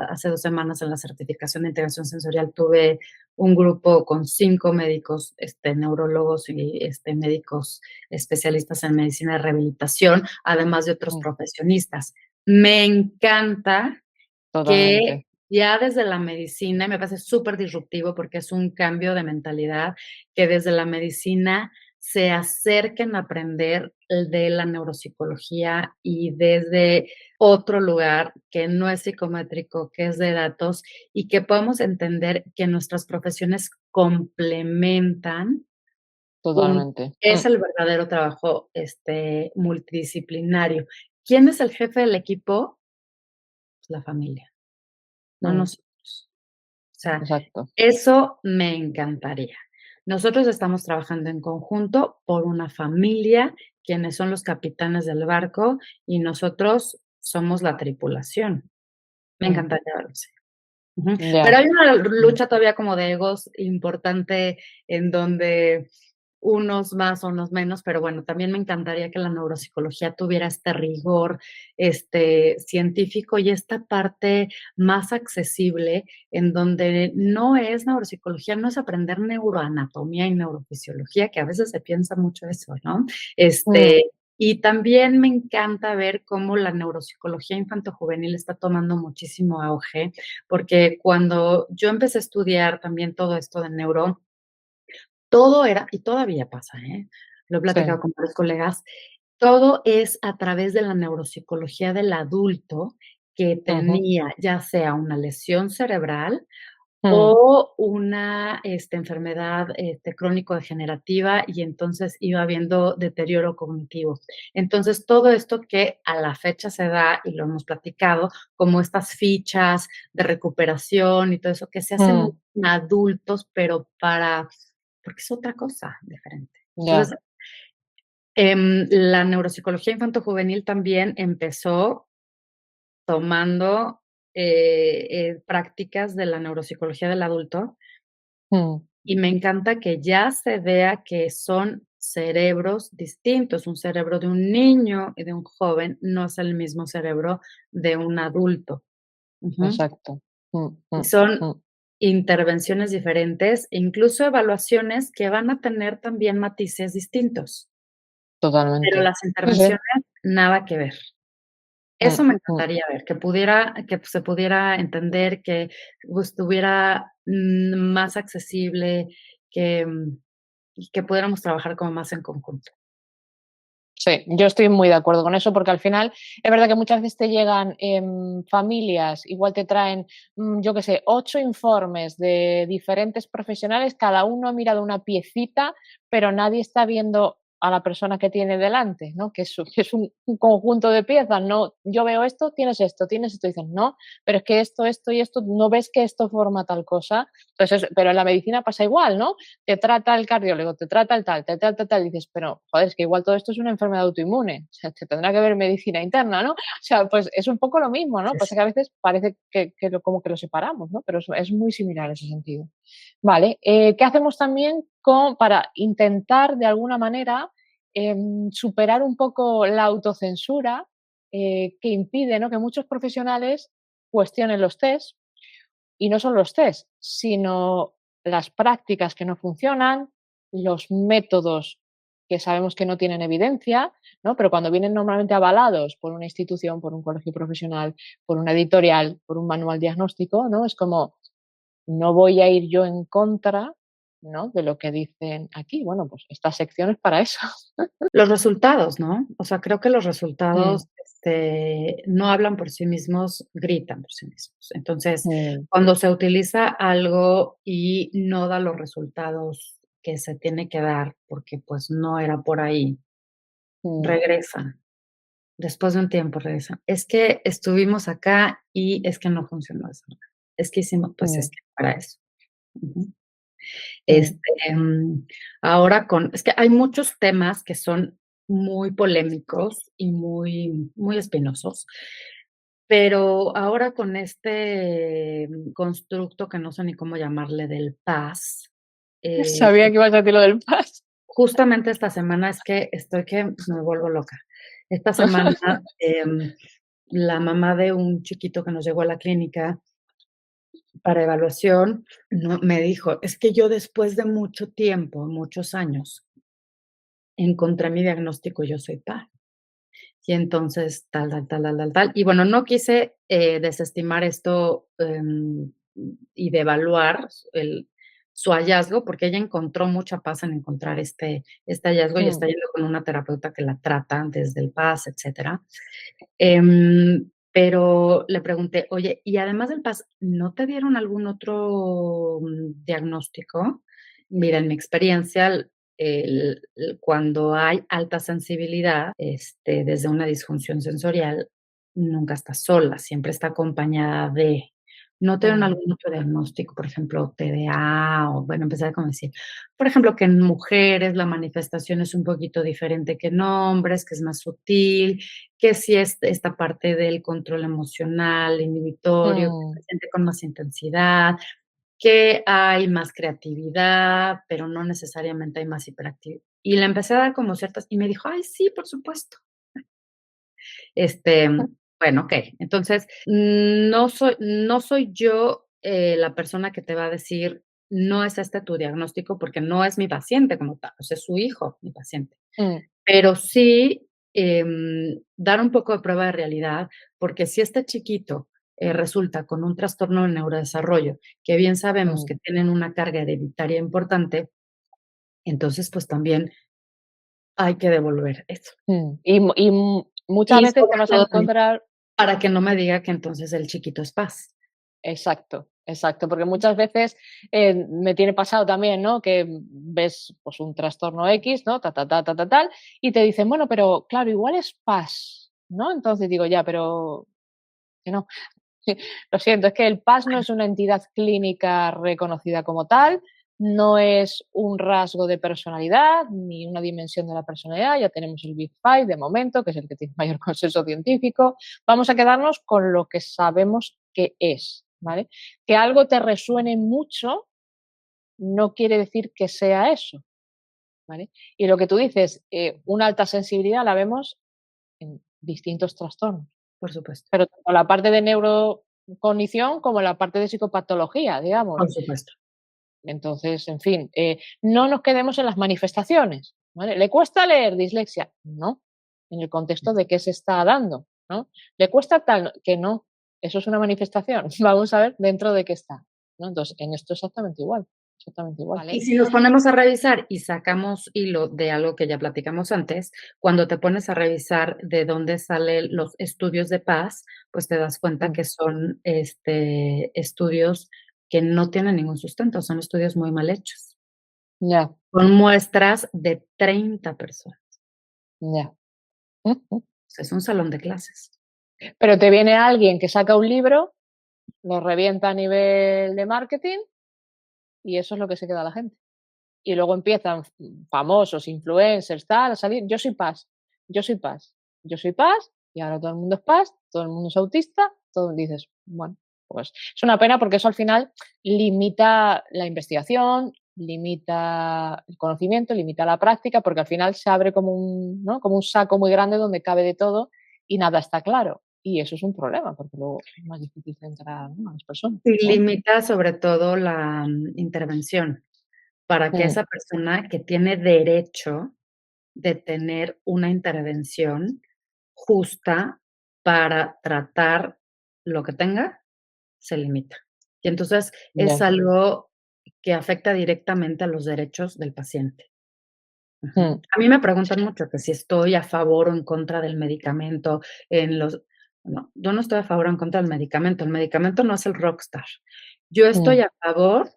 hace 2 semanas en la certificación de integración sensorial tuve un grupo con 5 médicos, neurólogos y médicos especialistas en medicina de rehabilitación, además de otros mm, profesionistas. Me encanta que totalmente. ya desde la medicina, me parece súper disruptivo porque es un cambio de mentalidad, que desde la medicina se acerquen a aprender de la neuropsicología y desde otro lugar que no es psicométrico, que es de datos, y que podamos entender que nuestras profesiones complementan un Totalmente. es el verdadero trabajo, multidisciplinario. ¿Quién es el jefe del equipo? Pues la familia. No Mm, nosotros. O sea, exacto. eso me encantaría. Nosotros estamos trabajando en conjunto por una familia, quienes son los capitanes del barco, y nosotros somos la tripulación. Me Mm, encantaría verlo así. Ujú. Pero ya. hay una Mm, lucha todavía como de egos importante en donde unos más, unos menos, pero bueno, también me encantaría que la neuropsicología tuviera este rigor, científico y esta parte más accesible en donde no es neuropsicología, no es aprender neuroanatomía y neurofisiología, que a veces se piensa mucho eso, ¿no? mm, Y también me encanta ver cómo la neuropsicología infantojuvenil está tomando muchísimo auge, porque cuando yo empecé a estudiar también todo esto de neuro, todo era, y todavía pasa, ¿eh? Lo he sí. platicado con varios colegas, todo es a través de la neuropsicología del adulto que Ujú, tenía ya sea una lesión cerebral mm, o una, enfermedad, crónico-degenerativa, y entonces iba habiendo deterioro cognitivo. Entonces, todo esto que a la fecha se da, y lo hemos platicado, como estas fichas de recuperación y todo eso, que se hacen mm, en adultos, pero porque es otra cosa diferente. ya. Entonces, la neuropsicología infantojuvenil también empezó tomando, prácticas de la neuropsicología del adulto, Mm, y me encanta que ya se vea que son cerebros distintos. Un cerebro de un niño y de un joven no es el mismo cerebro de un adulto. Ujú. exacto. Mm, Y mm, son mm, intervenciones diferentes, e incluso evaluaciones que van a tener también matices distintos, pero totalmente. las Sí, sí. intervenciones nada que ver. Mm, Eso me mm. encantaría ver, que se pudiera entender, que estuviera, más accesible, que, y que pudiéramos trabajar como más en conjunto. Sí, yo estoy muy de acuerdo con eso, porque al final es verdad que muchas veces te llegan familias, igual te traen, yo qué sé, 8 informes de diferentes profesionales, cada uno ha mirado una piecita, pero nadie está viendo a la persona que tiene delante, ¿no? Que es un conjunto de piezas, ¿no? Yo veo esto, tienes esto, y dicen, no, pero es que esto y esto, ¿no ves que esto forma tal cosa? Entonces, pero en la medicina pasa igual, ¿no? Te trata el cardiólogo, te trata el tal, te trata tal, y dices, pero joder, es que igual todo esto es una enfermedad autoinmune, o sea, te tendrá que ver medicina interna, ¿no? O sea, pues es un poco lo mismo, ¿no? Sí, Pasa sí. que a veces parece como que lo separamos, ¿no? Pero es muy similar en ese sentido. Vale, ¿qué hacemos también para intentar de alguna manera superar un poco la autocensura que impide, ¿no? Que muchos profesionales cuestionen los test y no solo los test, sino las prácticas que no funcionan, los métodos que sabemos que no tienen evidencia, ¿no? Pero cuando vienen normalmente avalados por una institución, por un colegio profesional, por una editorial, por un manual diagnóstico, ¿no? Es como, no voy a ir yo en contra, ¿no? De lo que dicen aquí. Bueno, pues esta sección es para eso. Los resultados, ¿no? O sea, creo que los Mm, resultados, no hablan por sí mismos, gritan por sí mismos. Entonces, mm, cuando se utiliza algo y no da los resultados que se tiene que dar, porque, pues, no era por ahí, mm, regresan. Después de un tiempo regresan. Es que estuvimos acá y es que no funcionó de esa manera. Es que hicimos, pues, es mm, que para eso. Ujú. mm, Este, mm, ahora es que hay muchos temas que son muy polémicos y muy espinosos, pero ahora con constructo que no sé ni cómo llamarle del PAS, sabía que ibas a decir lo del PAS. justamente esta semana es que estoy que me vuelvo loca. Esta semana, la mamá de un chiquito que nos llegó a la clínica para evaluación, me dijo: "Es que yo después de mucho tiempo, muchos años, encontré mi diagnóstico, yo soy PA". Y entonces tal, tal, tal, tal, tal, tal. Y bueno, no quise, desestimar esto, y devaluar el su hallazgo, porque ella encontró mucha paz en encontrar este hallazgo y está Mm, yendo con una terapeuta que la trata desde el PAS, etcétera. Pero le pregunté: "Oye, y además del PAS, ¿no te dieron algún otro, diagnóstico?". Mira, en mi experiencia, cuando hay alta sensibilidad, desde una disfunción sensorial, nunca está sola, siempre está acompañada de. ¿No te dieron mm, algún otro diagnóstico? Por ejemplo, TDA o bueno, empezar como decir, por ejemplo, que en mujeres la manifestación es un poquito diferente que en hombres, que es más sutil, que si es esta parte del control emocional, inhibitorio, que mm. se siente con más intensidad, que hay más creatividad, pero no necesariamente hay más hiperactividad. Y le empecé a dar como ciertas y me dijo: "Ay, sí, por supuesto". Este, bueno, okey. Entonces, no soy yo, la persona que te va a decir: "No es este tu diagnóstico", porque no es mi paciente como tal, o sea, es su hijo, mi paciente. Mm, Pero sí, dar un poco de prueba de realidad, porque si este chiquito, resulta con un trastorno del neurodesarrollo, que bien sabemos mm, que tienen una carga hereditaria importante, entonces, pues, también hay que devolver eso. muchas Y veces te sobre vas a todo también encontrar. para que no me diga que entonces el chiquito es paz. Exacto, exacto, porque muchas veces, me tiene pasado también, ¿no? Que ves, pues, un trastorno X, ¿no? Ta, ta, ta, ta, ta, tal, y te dicen: "Bueno, pero claro, igual es PAS", ¿no? Entonces digo: "Ya, pero que no". Lo siento, es que el PAS no es una entidad clínica reconocida como tal, no es un rasgo de personalidad, ni una dimensión de la personalidad. Ya tenemos el Big Five de momento, que es el que tiene mayor consenso científico. Vamos a quedarnos con lo que sabemos que es, ¿vale? Que algo te resuene mucho no quiere decir que sea eso, ¿vale? Y lo que tú dices, una alta sensibilidad la vemos en distintos trastornos. Por supuesto, Pero tanto la parte de neurocognición como la parte de psicopatología, digamos. por supuesto. Entonces, en fin, no nos quedemos en las manifestaciones, ¿vale? ¿Le cuesta leer dislexia? No, en el contexto de qué se está dando, ¿no? ¿Le cuesta tal? Que no, eso es una manifestación. Vamos a ver dentro de qué está, ¿no? Entonces, en esto exactamente igual, Y ¿vale? si nos ponemos a revisar y sacamos hilo de algo que ya platicamos antes, cuando te pones a revisar de dónde salen los estudios de paz, pues te das cuenta Mm, que son, estudios que no tienen ningún sustento, son estudios muy mal hechos, ya, con muestras de 30 personas. ya. O sea, es un salón de clases. Pero te viene alguien que saca un libro, lo revienta a nivel de marketing y eso es lo que se queda la gente. Y luego empiezan famosos, influencers, tal, a salir, yo soy paz, yo soy paz, yo soy paz, y ahora todo el mundo es paz, todo el mundo es autista, todo dices, bueno, pues es una pena porque eso al final limita la investigación, limita el conocimiento, limita la práctica, porque al final se abre como un, ¿no? Como un saco muy grande donde cabe de todo y nada está claro. Y eso es un problema, porque luego es más difícil centrar, ¿no?, a las personas. Y Bueno, limita sobre todo la, intervención, para que mm, esa persona que tiene derecho de tener una intervención justa para tratar lo que tenga, se limita. Y entonces es ya, algo que afecta directamente a los derechos del paciente. Ujú. mm, A mí me preguntan mucho que si estoy a favor o en contra del medicamento en los no, yo no estoy a favor o en contra del medicamento, el medicamento no es el rockstar. Yo estoy mm, a favor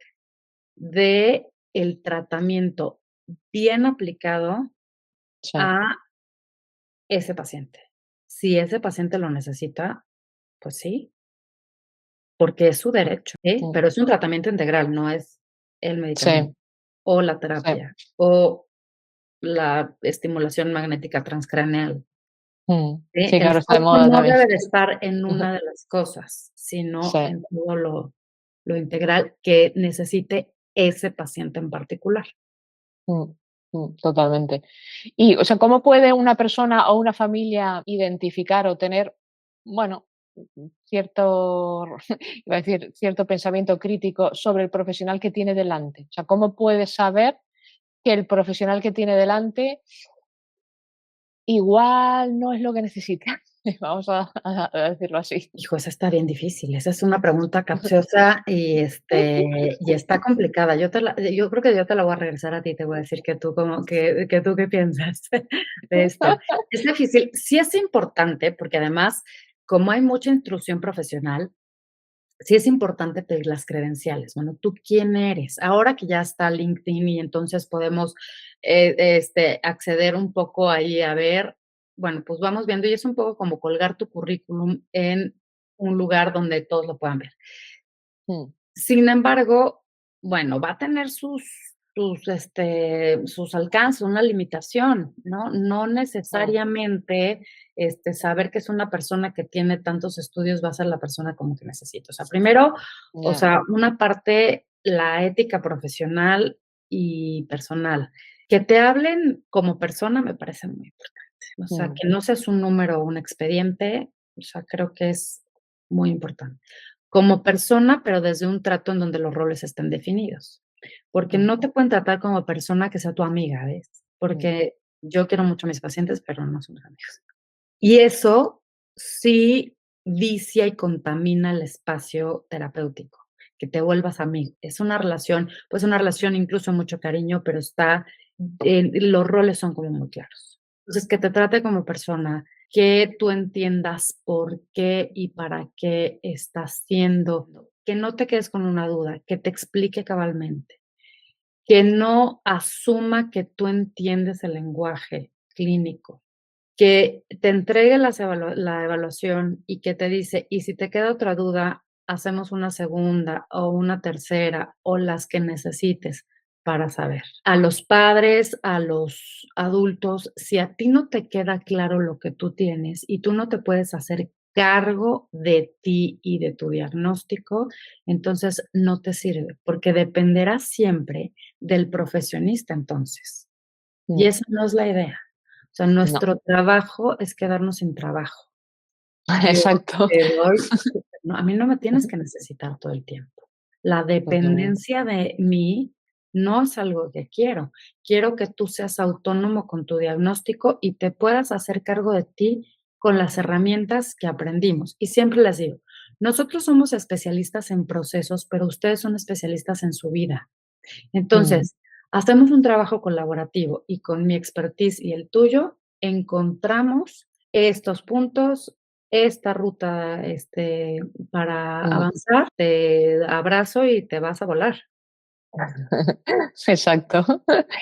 de el tratamiento bien aplicado sí, a ese paciente. Si ese paciente lo necesita, pues sí, porque es su derecho, ¿sí? mm, Pero es un tratamiento integral, no es el medicamento, sí. o la Sí, terapia, o la estimulación magnética transcraneal, ¿sí? sí, que El ahora está de foco moda no también. debe de estar en una de las cosas, sino Sí, en todo lo integral que necesite ese paciente en particular. mm. Totalmente. Y, o sea, ¿cómo puede una persona o una familia identificar o tener, bueno, cierto, iba a decir, cierto pensamiento crítico sobre el profesional que tiene delante? O sea, ¿cómo puede saber que el profesional que tiene delante igual no es lo que necesita? Vamos a decirlo así. Hijo, esa está bien difícil. Esa es una pregunta capciosa y está complicada. Yo creo que yo te la voy a regresar a ti, te voy a decir que tú qué piensas de esto. Es difícil. Sí es importante, porque además, como hay mucha instrucción profesional, sí es importante pedir las credenciales. Bueno, ¿tú quién eres? Ahora que ya está LinkedIn y entonces podemos, acceder un poco ahí a ver, bueno, pues vamos viendo y es un poco como colgar tu currículum en un lugar donde todos lo puedan ver. Mm, Sin embargo, bueno, va a tener sus alcances, una limitación, ¿no? No mm, necesariamente, saber que es una persona que tiene tantos estudios va a ser la persona como que necesito. O sea, primero, o ya, sea, una parte, la ética profesional y personal. Que te hablen como persona me parece muy importante. O sea, mm, que no seas un número o un expediente, o sea, creo que es muy importante como persona, pero desde un trato en donde los roles estén definidos. Porque mm, no te pueden tratar como persona que sea tu amiga, ¿ves? mm, Porque yo quiero mucho a mis pacientes, pero no somos amigos. Y eso sí vicia y contamina el espacio terapéutico, que te vuelvas amigo. Es una relación, pues una relación incluso mucho cariño, pero los roles son como muy claros. Entonces, que te trate como persona, que tú entiendas por qué y para qué estás haciendo, que no te quedes con una duda, que te explique cabalmente, que no asuma que tú entiendes el lenguaje clínico, que te entregue la evaluación y que te dice, y si te queda otra duda, hacemos una segunda o una tercera o las que necesites para saber. A los padres, a los adultos, si a ti no te queda claro lo que tú tienes y tú no te puedes hacer cargo de ti y de tu diagnóstico, entonces no te sirve, porque dependerá siempre del profesionista entonces. Y mm. esa no es la idea. O sea, No, nuestro trabajo es quedarnos sin trabajo. Yo exacto. te doy no, a mí no me tienes que necesitar todo el tiempo. La Totalmente. dependencia de mí no es algo que quiero. Quiero que tú seas autónomo con tu diagnóstico y te puedas hacer cargo de ti con las herramientas que aprendimos. Y siempre les digo, nosotros somos especialistas en procesos, pero ustedes son especialistas en su vida. Mm, Entonces, hacemos un trabajo colaborativo y con mi expertise y el tuyo, encontramos estos puntos, esta ruta, para mm. avanzar, te abrazo y te vas a volar. Exacto.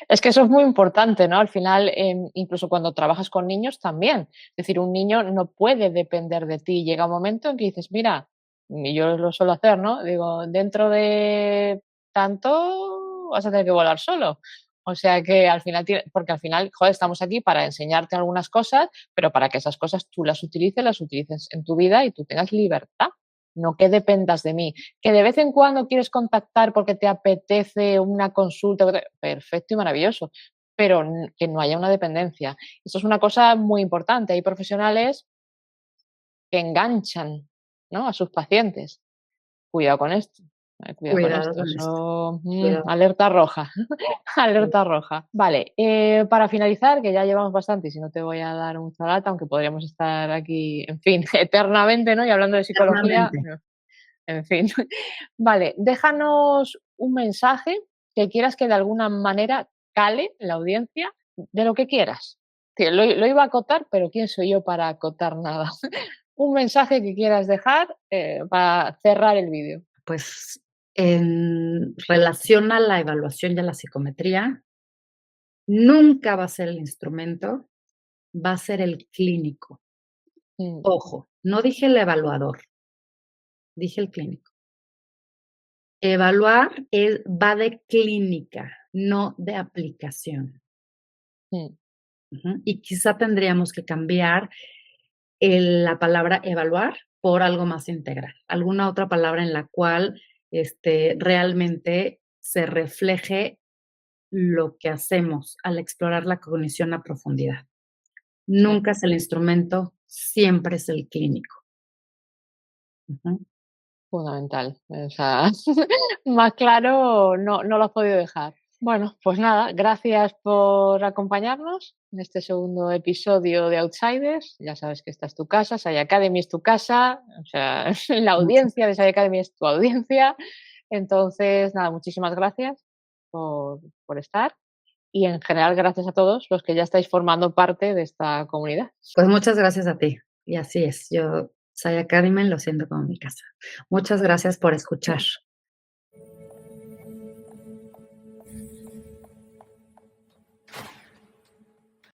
Es que eso es muy importante, ¿no? Al final, incluso cuando trabajas con niños también. Es decir, un niño no puede depender de ti. Llega un momento en que dices, mira, y yo lo suelo hacer, ¿no? Digo, dentro de tanto vas a tener que volar solo. O sea que al final, porque al final, joder, estamos aquí para enseñarte algunas cosas, pero para que esas cosas tú las utilices en tu vida y tú tengas libertad, no que dependas de mí. Que de vez en cuando quieres contactar porque te apetece una consulta, perfecto y maravilloso, pero que no haya una dependencia. Eso es una cosa muy importante. Hay profesionales que enganchan, ¿no?, a sus pacientes. Cuidado con esto, cuidado con Cuidado esto. con esto, Eso, cuidado. alerta roja, alerta roja. Vale, para finalizar, que ya llevamos bastante y si no te voy a dar un lata, aunque podríamos estar aquí, en fin, eternamente, ¿no? Y hablando de psicología, Eternamente. en fin. Vale, déjanos un mensaje que quieras que de alguna manera cale en la audiencia de lo que quieras. Que lo iba a acotar, pero ¿quién soy yo para acotar nada? Un mensaje que quieras dejar para cerrar el vídeo. Pues, en relación a la evaluación y a la psicometría, nunca va a ser el instrumento, va a ser el clínico. Mm, Ojo, no dije el evaluador, dije el clínico. Evaluar va de clínica, no de aplicación. mm, Ujú, y quizá tendríamos que cambiar la palabra evaluar por algo más integral, alguna otra palabra en la cual, realmente se refleje lo que hacemos al explorar la cognición a profundidad. Sí, Nunca es el instrumento, siempre es el clínico. Ujú. fundamental. O sea, más claro no lo has podido dejar. Bueno, pues nada, gracias por acompañarnos en este segundo episodio de Outsiders. Ya sabes que esta es tu casa, Sai Academy es tu casa, o sea, la Muchas audiencia de Sai Academy es tu audiencia. Entonces, nada, muchísimas gracias por estar y en general gracias a todos los que ya estáis formando parte de esta comunidad. Pues muchas gracias a ti. Y así es, yo, Saya Academy, lo siento como mi casa. Muchas gracias por escuchar.